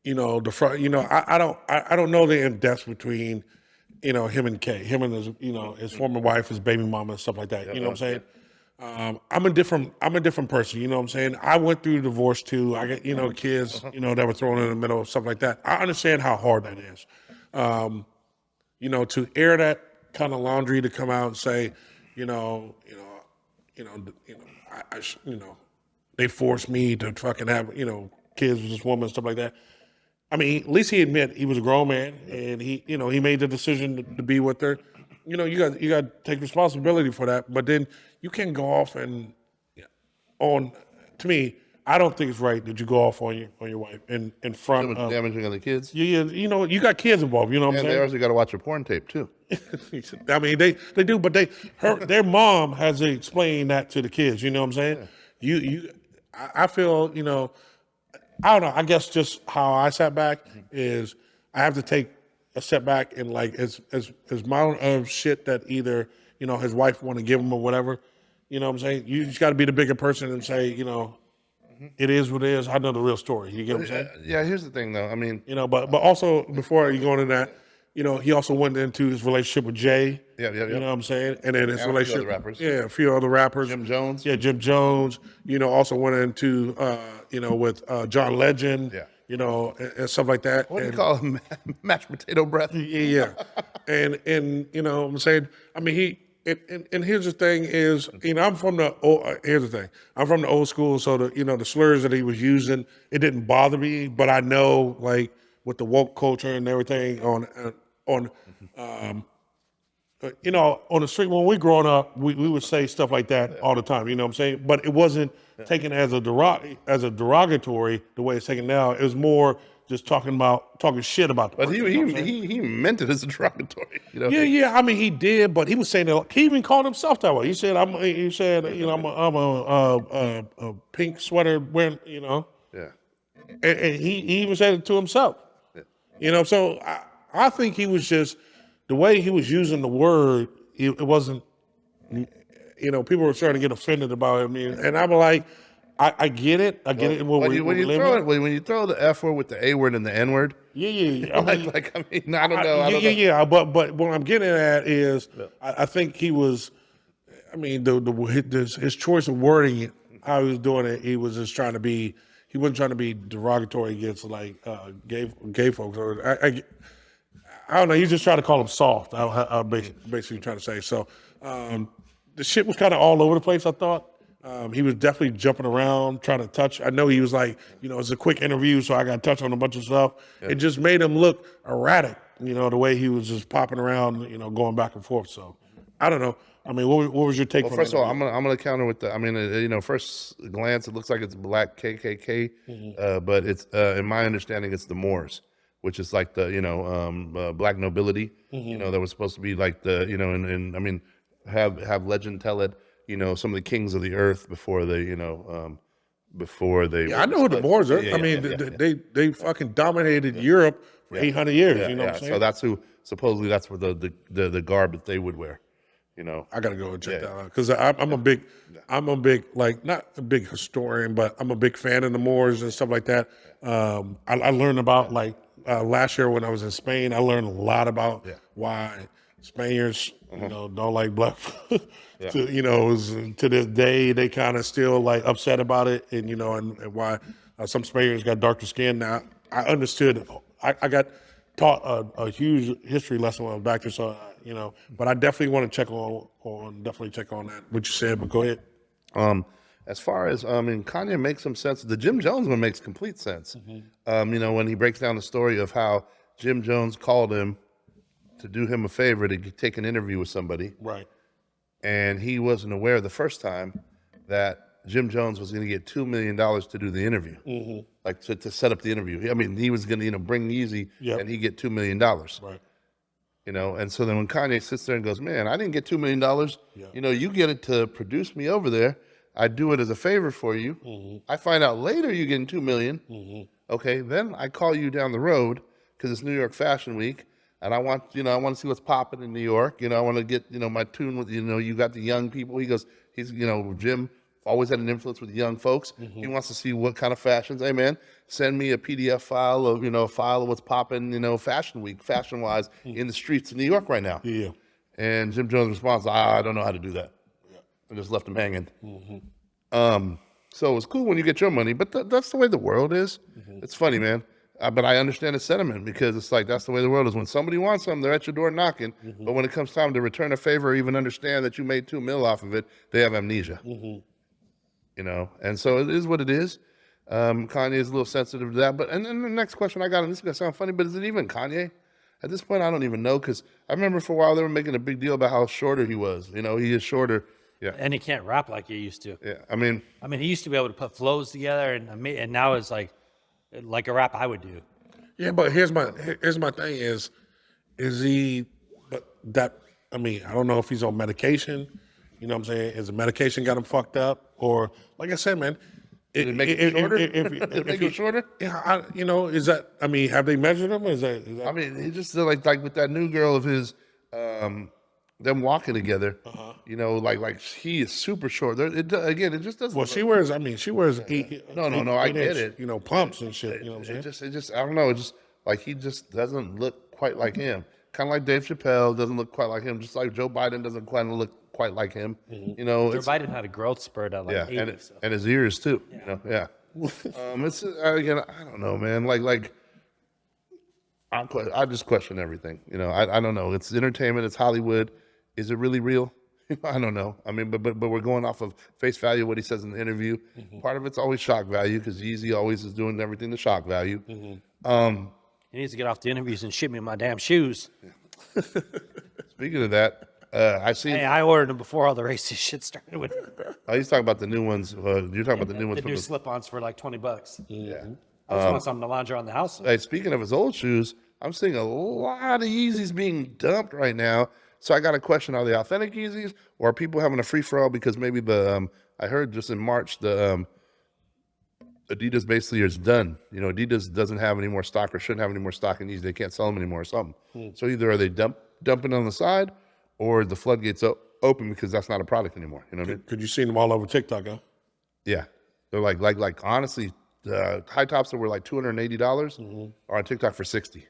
[SPEAKER 2] the front. I don't know the in depth between, him and Kay, him and his former wife, his baby mama, and stuff like that. You know what I'm saying? I'm a different person. You know what I'm saying? I went through divorce too. I got kids, that were thrown in the middle, stuff like that. I understand how hard that is. To air that kind of laundry, to come out and say, they forced me to fucking have, kids with this woman and stuff like that. I mean, at least he admit he was a grown man and he made the decision to be with her. You got to take responsibility for that. But then you can't go off and to me, I don't think it's right that you go off on your wife in front of
[SPEAKER 3] damaging other kids.
[SPEAKER 2] you got kids involved, you know what I'm
[SPEAKER 3] And they
[SPEAKER 2] saying?
[SPEAKER 3] also got to watch a porn tape too.
[SPEAKER 2] I mean, they do, but their mom has to explain that to the kids. You know what I'm saying? I feel, I don't know. I guess just how I sat back is I have to take a step back and like as amount of shit that either his wife want to give him or whatever. You know what I'm saying? You just got to be the bigger person and say, it is what it is. I know the real story. You get what I'm saying?
[SPEAKER 3] Yeah, here's the thing though. I mean,
[SPEAKER 2] But also before you go into that, he also went into his relationship with Jay.
[SPEAKER 3] Yeah.
[SPEAKER 2] You know what I'm saying? And then his
[SPEAKER 3] And a few
[SPEAKER 2] relationship.
[SPEAKER 3] other rappers.
[SPEAKER 2] Yeah, a few other rappers.
[SPEAKER 3] Jim Jones.
[SPEAKER 2] Yeah, Jim Jones. Also went into with John Legend.
[SPEAKER 3] Yeah.
[SPEAKER 2] And stuff like that.
[SPEAKER 3] What do you call him? Mashed potato breath.
[SPEAKER 2] Yeah. and what I'm saying, I mean and here's the thing is, I'm from the old school, so the slurs that he was using, it didn't bother me, but I know like with the woke culture and everything on the street when we growing up, we would say stuff like that all the time. You know what I'm saying? But it wasn't taken as a derogatory the way it's taken now. It was more just talking shit about the
[SPEAKER 3] But
[SPEAKER 2] person, you know what I'm saying?
[SPEAKER 3] he meant it as a derogatory.
[SPEAKER 2] Yeah. I mean, he did, but he was saying that. He even called himself that way. He said, I'm a pink sweater wearing,
[SPEAKER 3] Yeah.
[SPEAKER 2] and he even said it to himself. So I think he was just the way he was using the word. It wasn't, people were starting to get offended about him, and I'm like, I get it. I get it.
[SPEAKER 3] When you throw the F word with the A word and the N word,
[SPEAKER 2] yeah. I mean,
[SPEAKER 3] I don't know.
[SPEAKER 2] Yeah. But what I'm getting at is, I think he was. I mean, his choice of wording it, how he was doing it, he was just trying to be. He wasn't trying to be derogatory against like gay folks. Or I don't know. He was just trying to call them soft. I basically trying to say. So the shit was kind of all over the place, I thought. He was definitely jumping around, trying to touch. I know he was like, it's a quick interview, so I got to touch on a bunch of stuff. Yeah. It just made him look erratic. you know, the way he was just popping around, you know, going back and forth. So I don't know. I mean, what was your take?
[SPEAKER 3] Well,
[SPEAKER 2] from
[SPEAKER 3] first of all,
[SPEAKER 2] interview?
[SPEAKER 3] I'm gonna counter with the. I mean, you know, first glance, it looks like it's black KKK, but it's in my understanding, it's the Moors, which is like the black nobility. You know, that was supposed to be like the and I mean, have legend tell it. You know, some of the kings of the earth before they before they.
[SPEAKER 2] Yeah, I know who the Moors are.
[SPEAKER 3] Yeah,
[SPEAKER 2] I
[SPEAKER 3] yeah,
[SPEAKER 2] mean,
[SPEAKER 3] yeah, yeah,
[SPEAKER 2] they fucking dominated Europe for 800 years.
[SPEAKER 3] yeah,
[SPEAKER 2] You know
[SPEAKER 3] yeah.
[SPEAKER 2] what I'm saying?
[SPEAKER 3] So that's who supposedly that's what the garb that they would wear. You know,
[SPEAKER 2] I gotta go and check
[SPEAKER 3] Yeah.
[SPEAKER 2] that out because I'm a big, like not a big historian, but I'm a big fan of the Moors and stuff like that. I learned about like last year when I was in Spain. I learned a lot about why Spaniards, don't like black. To this day they kind of still like upset about it, and and why some Spaniards got darker skin. Now I understood. I got taught a huge history lesson when I was back there, so but I definitely want to check on that what you said. But go ahead.
[SPEAKER 3] As far as I mean, Kanye makes some sense. The Jim Jones one makes complete sense. When he breaks down the story of how Jim Jones called him to do him a favor to take an interview with somebody,
[SPEAKER 2] Right.
[SPEAKER 3] and he wasn't aware the first time that Jim Jones was going to get $2 million to do the interview, like to set up the interview. I mean, he was going to bring Yeezy,
[SPEAKER 2] Yep.
[SPEAKER 3] and he get $2 million.
[SPEAKER 2] Right.
[SPEAKER 3] And so then when Kanye sits there and goes, man, I didn't get $2 million. You get it to produce me over there. I do it as a favor for you. I find out later you're getting $2 million. Okay, then I call you down the road because it's New York Fashion Week, and I want to see what's popping in New York. I want to get my tune with you got the young people. He goes, Jim always had an influence with the young folks. He wants to see what kind of fashions. Hey man, send me a PDF file of what's popping fashion week, fashion wise in the streets of New York right now.
[SPEAKER 2] Yeah.
[SPEAKER 3] And Jim Jones' response, I don't know how to do that. I just left him hanging. So it's cool when you get your money, but that's the way the world is. It's funny, man. But I understand the sentiment because it's like that's the way the world is. When somebody wants something, they're at your door knocking. But when it comes time to return a favor or even understand that you made $2 million off of it, they have amnesia. And so it is what it is. Kanye is a little sensitive to that. But and then the next question I got, and this is gonna sound funny, but is it even Kanye? At this point, I don't even know because I remember for a while they were making a big deal about how shorter he was. He is shorter. Yeah.
[SPEAKER 4] And he can't rap like he used to.
[SPEAKER 3] Yeah. I mean,
[SPEAKER 4] he used to be able to put flows together, and now it's like a rap I would do.
[SPEAKER 2] Yeah, but here's my thing is he? But that I don't know if he's on medication. You know what I'm saying? Is the medication got him fucked up, or like I said, man?
[SPEAKER 3] did it make it shorter? Did it make it shorter?
[SPEAKER 2] Yeah, is that? Have they measured him? Is that?
[SPEAKER 3] I mean, he just like with that new girl of his, them walking together. Like he is super short. It just doesn't.
[SPEAKER 2] Well, she wears. She wears.
[SPEAKER 3] No, I get it.
[SPEAKER 2] Pumps and shit. You know what I'm saying?
[SPEAKER 3] It just I don't know. It just like he just doesn't look quite like him. Kind of like Dave Chappelle doesn't look quite like him. Just like Joe Biden doesn't quite look quite like him.
[SPEAKER 4] Joe Biden had a growth spurt at like 80.
[SPEAKER 3] And his ears too. It's again, I don't know, man. I just question everything. I don't know. It's entertainment. It's Hollywood. Is it really real? I don't know. But we're going off of face value, what he says in the interview. Part of it's always shock value because Yeezy always is doing everything to shock value.
[SPEAKER 4] He needs to get off the interviews and ship me my damn shoes.
[SPEAKER 3] Speaking of that, I see.
[SPEAKER 4] Hey, I ordered them before all the racist shit started with
[SPEAKER 3] He's talking about the new ones. You're talking about the new ones.
[SPEAKER 4] the
[SPEAKER 3] From
[SPEAKER 4] new slip-ons for like $20.
[SPEAKER 3] Yeah.
[SPEAKER 4] I just want something to launder on the house.
[SPEAKER 3] Hey, speaking of his old shoes, I'm seeing a lot of Yeezys being dumped right now. So I got a question: are they authentic Yeezys, or are people having a free for all because maybe I heard just in March the Adidas basically is done. Adidas doesn't have any more stock or shouldn't have any more stock in these. They can't sell them anymore or something. So either are they dumping on the side, or the floodgates open because that's not a product anymore. You know what I mean?
[SPEAKER 2] Could you see them all over TikTok? Huh?
[SPEAKER 3] Yeah, they're like honestly, the high tops that were like $280 are on TikTok for $60.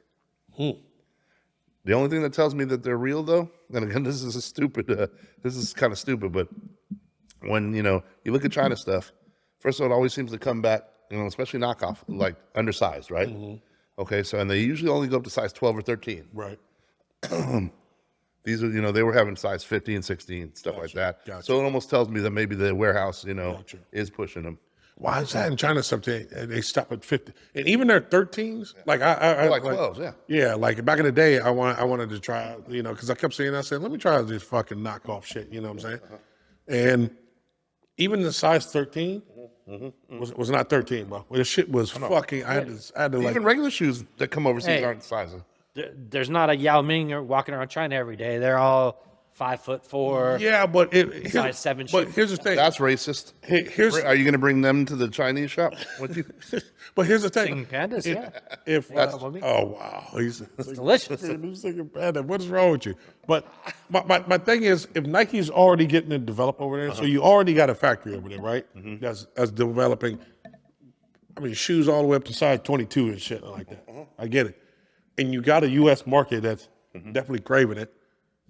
[SPEAKER 3] The only thing that tells me that they're real, though, and again, this is kind of stupid, but when you look at China stuff, first of all, it always seems to come back, especially knockoff, like undersized, right? Okay, so and they usually only go up to size 12 or 13.
[SPEAKER 2] Right.
[SPEAKER 3] These are, they were having size 15, 16, stuff like that.
[SPEAKER 2] Gotcha.
[SPEAKER 3] So it almost tells me that maybe the warehouse, is pushing them.
[SPEAKER 2] Why is that in China? Something they stop at 50, and even their 13s, like
[SPEAKER 3] Like 12s, yeah.
[SPEAKER 2] yeah. Like back in the day, I wanted to try, you know, because I kept saying, I said, let me try this fucking knockoff shit. You know what I'm saying? And even the size 13 was not 13, bro. Well, the shit was fucking. I had to like.
[SPEAKER 3] Even regular shoes that come overseas
[SPEAKER 4] Hey.
[SPEAKER 3] aren't sizes.
[SPEAKER 4] There's not a Yao Ming or walking around China every day. They're all 5'4".
[SPEAKER 2] Yeah, but
[SPEAKER 4] Size 7
[SPEAKER 2] But
[SPEAKER 4] shoe.
[SPEAKER 2] here's the thing.
[SPEAKER 3] That's racist.
[SPEAKER 2] Here's
[SPEAKER 3] Are you going to bring them to the Chinese shop with you?
[SPEAKER 2] but here's the thing.
[SPEAKER 4] Singing pandas, yeah.
[SPEAKER 2] If
[SPEAKER 4] Yao Ming.
[SPEAKER 2] oh wow, he's
[SPEAKER 4] delicious.
[SPEAKER 2] He's singing panda. What is wrong with you? But my thing is, if Nike's already getting it developed over there, so you already got a factory over there, right? That's developing. I mean, shoes all the way up to size 22 and shit like that. I get it, and you got a U.S. market that's definitely craving it.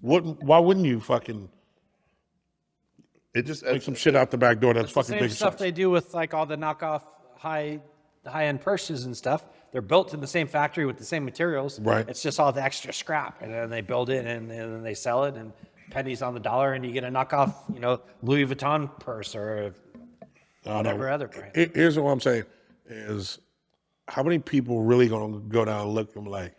[SPEAKER 2] Why wouldn't you fucking
[SPEAKER 3] It just
[SPEAKER 2] take some shit out the back door that's fucking
[SPEAKER 4] Same
[SPEAKER 2] big
[SPEAKER 4] stuff
[SPEAKER 2] size?
[SPEAKER 4] they do with like all the knockoff high-end purses and stuff. They're built in the same factory with the same materials.
[SPEAKER 2] Right.
[SPEAKER 4] It's just all the extra scrap, and then they build it and then they sell it, and pennies on the dollar, and you get a knockoff, you know, Louis Vuitton purse or whatever other brand.
[SPEAKER 2] Here's what I'm saying is, how many people really gonna go down and look and be like,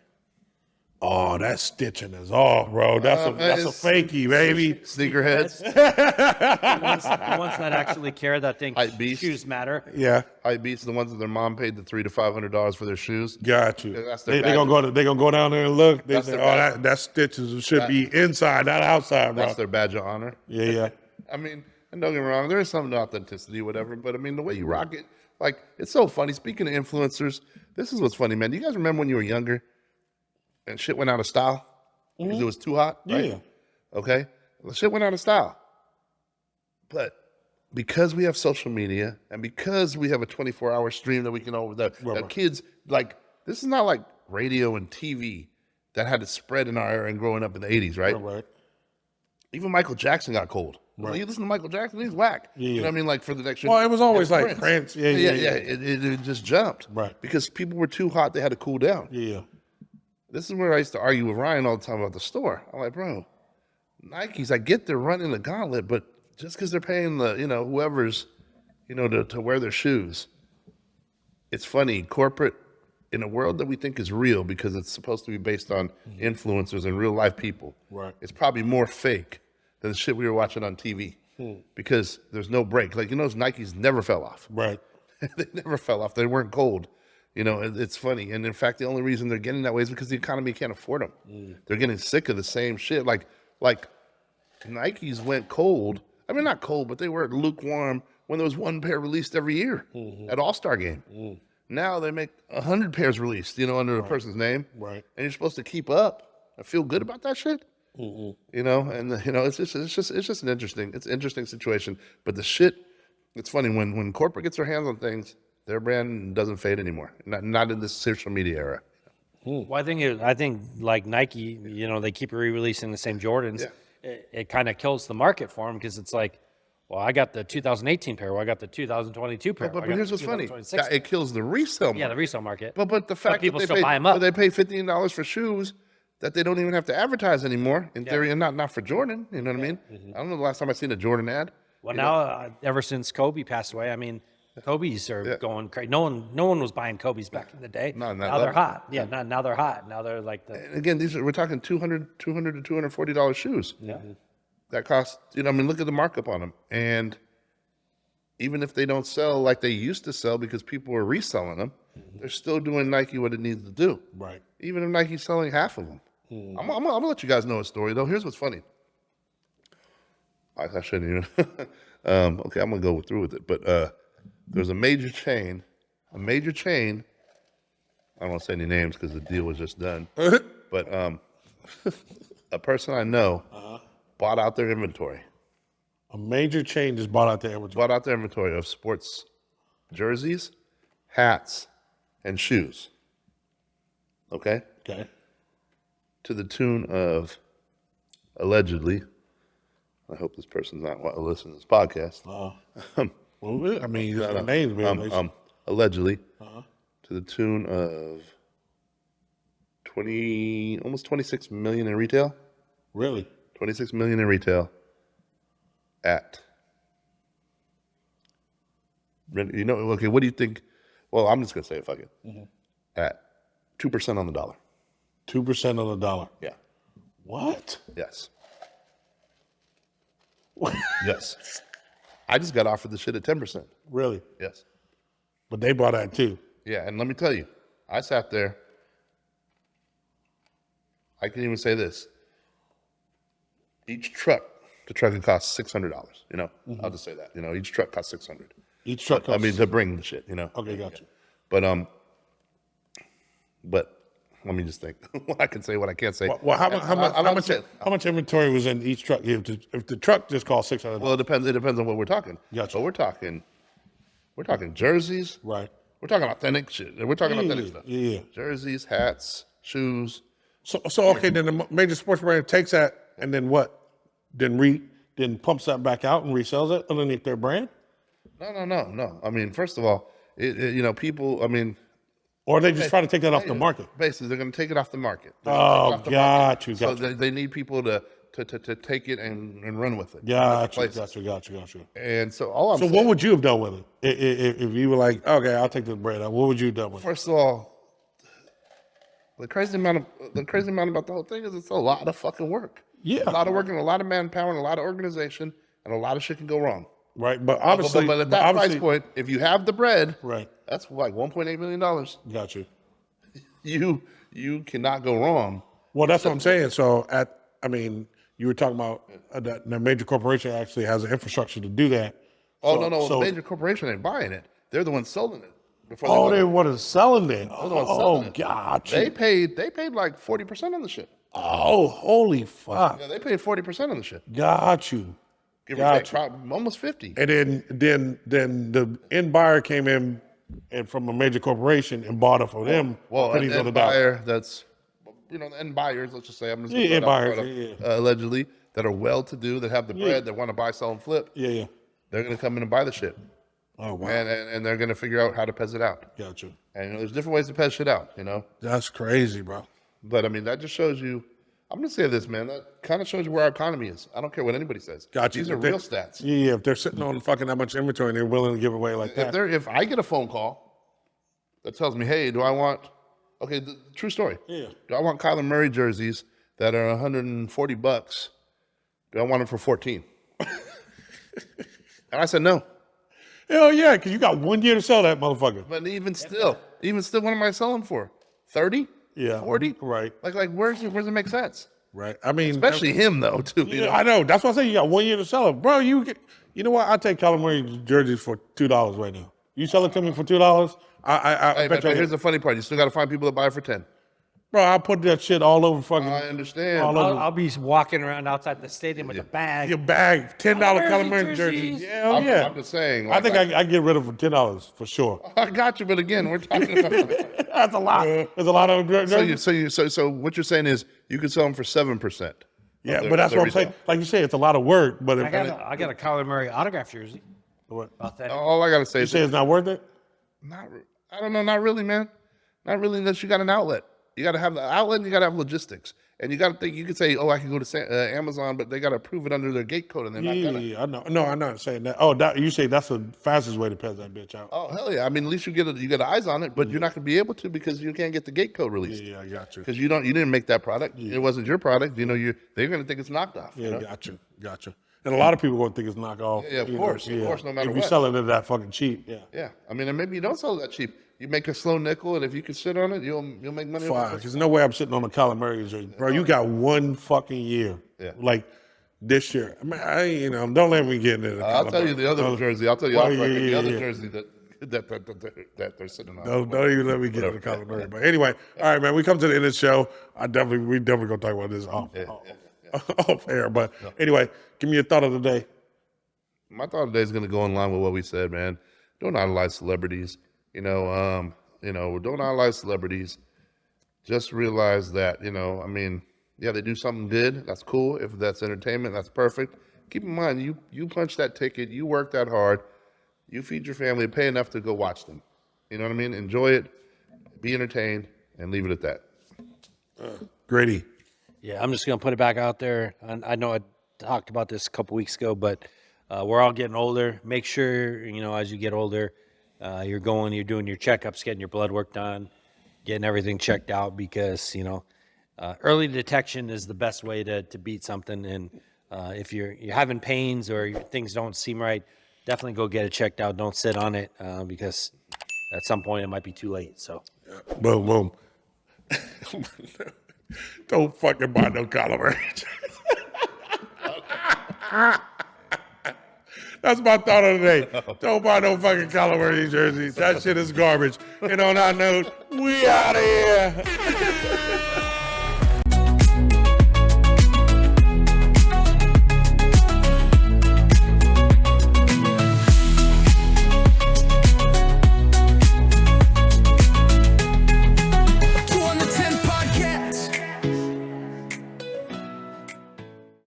[SPEAKER 2] oh, that stitching is off, bro. That's a
[SPEAKER 3] it's-
[SPEAKER 2] fakey, baby.
[SPEAKER 3] sneakerheads,
[SPEAKER 4] The ones that actually care, that think
[SPEAKER 3] Hype beast.
[SPEAKER 4] shoes matter.
[SPEAKER 2] Yeah,
[SPEAKER 3] hype beats the ones that their mom paid the $300 to $500 for their shoes.
[SPEAKER 2] got you.
[SPEAKER 3] That's
[SPEAKER 2] They
[SPEAKER 3] their
[SPEAKER 2] gonna go down there and look. They
[SPEAKER 3] That's
[SPEAKER 2] say,
[SPEAKER 3] their
[SPEAKER 2] oh,
[SPEAKER 3] badge.
[SPEAKER 2] that stitches should be inside, not outside, bro.
[SPEAKER 3] That's their badge of honor.
[SPEAKER 2] Yeah.
[SPEAKER 3] I mean, and don't get me wrong, there is some authenticity, whatever, but I mean, the way you rock it, like, it's so funny. Speaking of influencers, this is what's funny, man. Do you guys remember when you were younger and shit went out of style? Because it was too hot? Right?
[SPEAKER 2] Yeah.
[SPEAKER 3] Okay? The shit went out of style. But because we have social media and because we have a 24-hour stream that we can the kids, like, this is not like radio and TV that had to spread in our era and growing up in the 80s, right?
[SPEAKER 2] Right.
[SPEAKER 3] Even Michael Jackson got cold. Right. You listen to Michael Jackson, he's whack.
[SPEAKER 2] Yeah.
[SPEAKER 3] You know what I mean? Like, for the next
[SPEAKER 2] Well, it was always
[SPEAKER 3] and
[SPEAKER 2] like Prince. Yeah.
[SPEAKER 3] It just jumped.
[SPEAKER 2] Right.
[SPEAKER 3] Because people were too hot, they had to cool down.
[SPEAKER 2] Yeah.
[SPEAKER 3] This is where I used to argue with Ryan all the time about the store. I'm like, bro, Nikes, I get they're running the gauntlet, but just because they're paying the, you know, whoever's, you know, to wear their shoes. It's funny, corporate, in a world that we think is real because it's supposed to be based on influencers and real life people.
[SPEAKER 2] Right.
[SPEAKER 3] It's probably more fake than the shit we were watching on TV because there's no break. Like, you know, those Nikes never fell off.
[SPEAKER 2] Right.
[SPEAKER 3] They never fell off. They weren't cold. You know, it's funny. And in fact, the only reason they're getting that way is because the economy can't afford them. They're getting sick of the same shit. Like Nikes went cold. I mean, not cold, but they were lukewarm when there was one pair released every year at All-Star Game. Now they make 100 pairs released, you know, under a person's name.
[SPEAKER 2] Right.
[SPEAKER 3] And you're supposed to keep up and feel good about that shit. You know, and you know, it's just an interesting situation. But the shit, it's funny when corporate gets their hands on things, their brand doesn't fade anymore. Not in this social media era.
[SPEAKER 4] Well, I think like Nike, you know, they keep re-releasing the same Jordans.
[SPEAKER 3] Yeah.
[SPEAKER 4] It kind of kills the market for them because it's like, well, I got the 2018 pair. Well, I got the 2022 pair.
[SPEAKER 3] But
[SPEAKER 4] I got
[SPEAKER 3] here's
[SPEAKER 4] the
[SPEAKER 3] what's funny.
[SPEAKER 4] 2026
[SPEAKER 3] It kills the resale market.
[SPEAKER 4] Yeah, the resale market.
[SPEAKER 3] But the fact
[SPEAKER 4] people
[SPEAKER 3] that
[SPEAKER 4] still buy 'em up.
[SPEAKER 3] they pay $15 for shoes that they don't even have to advertise anymore, in theory, and not for Jordan. You know what I mean? I don't know the last time I seen a Jordan ad.
[SPEAKER 4] Well, now ever since Kobe passed away, I mean, Kobe's are going crazy. No one was buying Kobe's back in the day.
[SPEAKER 3] Not in that
[SPEAKER 4] now they're
[SPEAKER 3] level.
[SPEAKER 4] hot. Yeah, now they're hot. Now they're like the
[SPEAKER 3] And again, we're talking $200 to $240 shoes.
[SPEAKER 4] yeah.
[SPEAKER 3] That cost, you know, I mean, look at the markup on them. And even if they don't sell like they used to sell because people are reselling them, they're still doing Nike what it needs to do.
[SPEAKER 2] Right.
[SPEAKER 3] Even if Nike's selling half of them. I'm gonna let you guys know a story though. Here's what's funny. I shouldn't even. Okay, I'm gonna go through with it. But there's a major chain. I don't want to say any names because the deal was just done. But a person I know bought out their inventory.
[SPEAKER 2] A major chain just bought out the average.
[SPEAKER 3] Bought out their inventory of sports jerseys, hats, and shoes. Okay?
[SPEAKER 2] Okay.
[SPEAKER 3] To the tune of, allegedly, I hope this person's not listening to this podcast.
[SPEAKER 2] Well, I mean, the names being
[SPEAKER 3] Allegedly, to the tune of almost 26 million in retail.
[SPEAKER 2] really.
[SPEAKER 3] 26 million in retail at You know, okay, what do you think? Well, I'm just gonna say it. Fuck it.
[SPEAKER 2] Mm-hmm.
[SPEAKER 3] At 2% on the dollar.
[SPEAKER 2] 2% on the dollar.
[SPEAKER 3] Yeah.
[SPEAKER 2] What?
[SPEAKER 3] Yes. Yes. I just got offered the shit at 10%.
[SPEAKER 2] Really?
[SPEAKER 3] Yes.
[SPEAKER 2] But they bought that too.
[SPEAKER 3] Yeah, and let me tell you, I sat there. I can even say this. Each truck, the truck could cost $600. You know, I'll just say that. You know, each truck costs $600.
[SPEAKER 2] Each truck
[SPEAKER 3] I
[SPEAKER 2] costs.
[SPEAKER 3] mean, to bring the shit. You know.
[SPEAKER 2] Okay, got you.
[SPEAKER 3] But let me just think. What I can say, what I can't say.
[SPEAKER 2] Well, how
[SPEAKER 3] much?
[SPEAKER 2] how much inventory was in each truck? If the truck just cost $600,
[SPEAKER 3] Well, it depends. It depends on what we're talking.
[SPEAKER 2] Gotcha.
[SPEAKER 3] So we're talking jerseys.
[SPEAKER 2] right?
[SPEAKER 3] We're talking authentic shit. We're talking authentic stuff.
[SPEAKER 2] Yeah.
[SPEAKER 3] Jerseys, hats, shoes.
[SPEAKER 2] So okay, then the major sports brand takes that and then what? Then pumps that back out and resells it underneath their brand,
[SPEAKER 3] No. I mean, first of all, you know, people. I mean,
[SPEAKER 2] or they just try to take that off the market.
[SPEAKER 3] basically, they're going to take it off the market.
[SPEAKER 2] Got you.
[SPEAKER 3] So they need people to take it and run with it.
[SPEAKER 2] Got
[SPEAKER 3] Places.
[SPEAKER 2] you.
[SPEAKER 3] And so all I'm
[SPEAKER 2] So
[SPEAKER 3] saying,
[SPEAKER 2] what would you have done with it if you were like, okay, I'll take this brand out? What would you have done with it?
[SPEAKER 3] first of all, the crazy amount about the whole thing is it's a lot of fucking work.
[SPEAKER 2] Yeah.
[SPEAKER 3] A lot of work and a lot of manpower and a lot of organization and a lot of shit can go wrong.
[SPEAKER 2] Right, but obviously,
[SPEAKER 3] But at that price point, if you have the bread,
[SPEAKER 2] right?
[SPEAKER 3] that's like $1.8 million.
[SPEAKER 2] Got you.
[SPEAKER 3] You cannot go wrong.
[SPEAKER 2] Well, that's what I'm saying. So you were talking about that the major corporation actually has the infrastructure to do that.
[SPEAKER 3] Oh,
[SPEAKER 2] So-
[SPEAKER 3] no.
[SPEAKER 2] so-
[SPEAKER 3] The major corporation ain't buying it. They're the ones selling it. Before
[SPEAKER 2] Oh,
[SPEAKER 3] they
[SPEAKER 2] they
[SPEAKER 3] bought
[SPEAKER 2] want to selling it.
[SPEAKER 3] the ones
[SPEAKER 2] Oh,
[SPEAKER 3] selling it.
[SPEAKER 2] got
[SPEAKER 3] it.
[SPEAKER 2] you.
[SPEAKER 3] They paid like 40% on the shit.
[SPEAKER 2] Oh, holy fuck.
[SPEAKER 3] Yeah, they paid 40% on the shit.
[SPEAKER 2] Got you.
[SPEAKER 3] Give or take,
[SPEAKER 2] Gotcha.
[SPEAKER 3] almost 50.
[SPEAKER 2] And then the end buyer came in and from a major corporation and bought it for them.
[SPEAKER 3] Well,
[SPEAKER 2] pennies on
[SPEAKER 3] an
[SPEAKER 2] the dollar.
[SPEAKER 3] buyer that's, you know, end buyers, let's just say, I'm just gonna
[SPEAKER 2] Yeah,
[SPEAKER 3] throw it out,
[SPEAKER 2] buyers,
[SPEAKER 3] allegedly, that are well-to-do, that have the bread, that want to buy, sell, and flip.
[SPEAKER 2] Yeah.
[SPEAKER 3] They're going to come in and buy the shit.
[SPEAKER 2] Oh, wow.
[SPEAKER 3] And they're going to figure out how to pez it out.
[SPEAKER 2] Got you.
[SPEAKER 3] And you know, there's different ways to pez shit out, you know.
[SPEAKER 2] That's crazy, bro.
[SPEAKER 3] But I mean, that just shows you. I'm going to say this, man. That kind of shows you where our economy is. I don't care what anybody says.
[SPEAKER 2] Got you.
[SPEAKER 3] These are
[SPEAKER 2] If they-
[SPEAKER 3] real stats.
[SPEAKER 2] Yeah, if they're sitting on fucking that much inventory and they're willing to give away like that.
[SPEAKER 3] If I get a phone call that tells me, hey, do I want, okay, true story.
[SPEAKER 2] Yeah.
[SPEAKER 3] Do I want Kyler Murray jerseys that are $140? Do I want them for 14? And I said no.
[SPEAKER 2] Hell yeah, because you got 1 year to sell that motherfucker.
[SPEAKER 3] But even still, what am I selling for? 30?
[SPEAKER 2] Yeah.
[SPEAKER 3] 40?
[SPEAKER 2] Right.
[SPEAKER 3] Like where's it make sense?
[SPEAKER 2] Right. I mean,
[SPEAKER 3] Especially him though, too. You
[SPEAKER 2] yeah,
[SPEAKER 3] know?
[SPEAKER 2] I know. That's why I say you got 1 year to sell it, bro. You know what? I'll take Kyler Murray jerseys for $2 right now. You sell it to me for $2? I
[SPEAKER 3] Hey,
[SPEAKER 2] bet
[SPEAKER 3] but
[SPEAKER 2] you.
[SPEAKER 3] here's the funny part: you still got to find people that buy it for 10.
[SPEAKER 2] Bro, I'll put that shit all over fucking
[SPEAKER 3] I understand.
[SPEAKER 2] all over
[SPEAKER 4] I'll be walking around outside the stadium with a bag.
[SPEAKER 2] your bag. $10 Kyler Murray
[SPEAKER 4] jerseys.
[SPEAKER 2] jersey. Yeah,
[SPEAKER 3] I'm,
[SPEAKER 2] yeah.
[SPEAKER 3] I'm just saying.
[SPEAKER 2] I think I get rid of it for $10 for sure.
[SPEAKER 3] I got you, but again, we're talking about.
[SPEAKER 2] That's a lot. There's a lot of jerseys.
[SPEAKER 3] So what you're saying is you could sell them for 7%.
[SPEAKER 2] Yeah, but that's what I'm saying. Like you say, it's a lot of work. But if
[SPEAKER 4] I got a Kyler Murray autograph jersey.
[SPEAKER 2] what?
[SPEAKER 4] Authentic.
[SPEAKER 3] All I gotta say
[SPEAKER 2] You
[SPEAKER 3] is
[SPEAKER 2] say it's not worth it?
[SPEAKER 3] I don't know, not really, man. Not really, unless you got an outlet. You got to have the outlet and you got to have logistics. And you got to think, you could say, oh, I can go to Amazon, but they got to approve it under their gate code and they're not gonna.
[SPEAKER 2] Yeah, I know. No, I'm not saying that. Oh, you say that's the fastest way to pass that bitch out.
[SPEAKER 3] Oh, hell yeah. I mean, at least you get eyes on it, but you're not going to be able to because you can't get the gate code released.
[SPEAKER 2] Yeah, I got you.
[SPEAKER 3] Because you didn't make that product. It wasn't your product. You know, they're going to think it's knocked off.
[SPEAKER 2] Yeah,
[SPEAKER 3] you know?
[SPEAKER 2] got you. And a lot of people going to think it's knockoff.
[SPEAKER 3] Yeah, of
[SPEAKER 2] you know,
[SPEAKER 3] course, no matter
[SPEAKER 2] if you
[SPEAKER 3] what.
[SPEAKER 2] sell it that fucking cheap, yeah.
[SPEAKER 3] Yeah. I mean, and maybe you don't sell it that cheap. You make a slow nickel, and if you can sit on it, you'll make money.
[SPEAKER 2] Fuck, there's no way I'm sitting on a Kyler Murray jersey, bro. You got 1 fucking year,
[SPEAKER 3] Yeah.
[SPEAKER 2] like this year. I mean, don't let me get into the.
[SPEAKER 3] I'll
[SPEAKER 2] Kyler
[SPEAKER 3] tell you
[SPEAKER 2] Murray.
[SPEAKER 3] the other jersey. I'll tell you
[SPEAKER 2] Well,
[SPEAKER 3] off record, the other
[SPEAKER 2] yeah.
[SPEAKER 3] jersey that they're sitting on.
[SPEAKER 2] Don't even let me get into Kyler Murray. But anyway, all right, man. We come to the end of the show. We definitely gonna talk about this off air. But anyway, give me your thought of the day.
[SPEAKER 3] My thought today is going to go in line with what we said, man. Don't idolize celebrities. Don't idolize celebrities. Just realize that, I mean, yeah, they do something good. That's cool. If that's entertainment, that's perfect. Keep in mind, you punch that ticket. You work that hard. You feed your family, pay enough to go watch them. You know what I mean? Enjoy it, be entertained, and leave it at that.
[SPEAKER 2] Grady.
[SPEAKER 4] Yeah, I'm just gonna put it back out there. I know I talked about this a couple weeks ago, but We're all getting older. Make sure, as you get older, you're doing your checkups, getting your blood work done, getting everything checked out because, early detection is the best way to beat something. And if you're having pains or things don't seem right, definitely go get it checked out. Don't sit on it because at some point it might be too late. So,
[SPEAKER 2] Boom, boom. Don't fucking buy no collar. That's my thought of the day. Don't buy no fucking collar jerseys. That shit is garbage. And on that note, we out of here.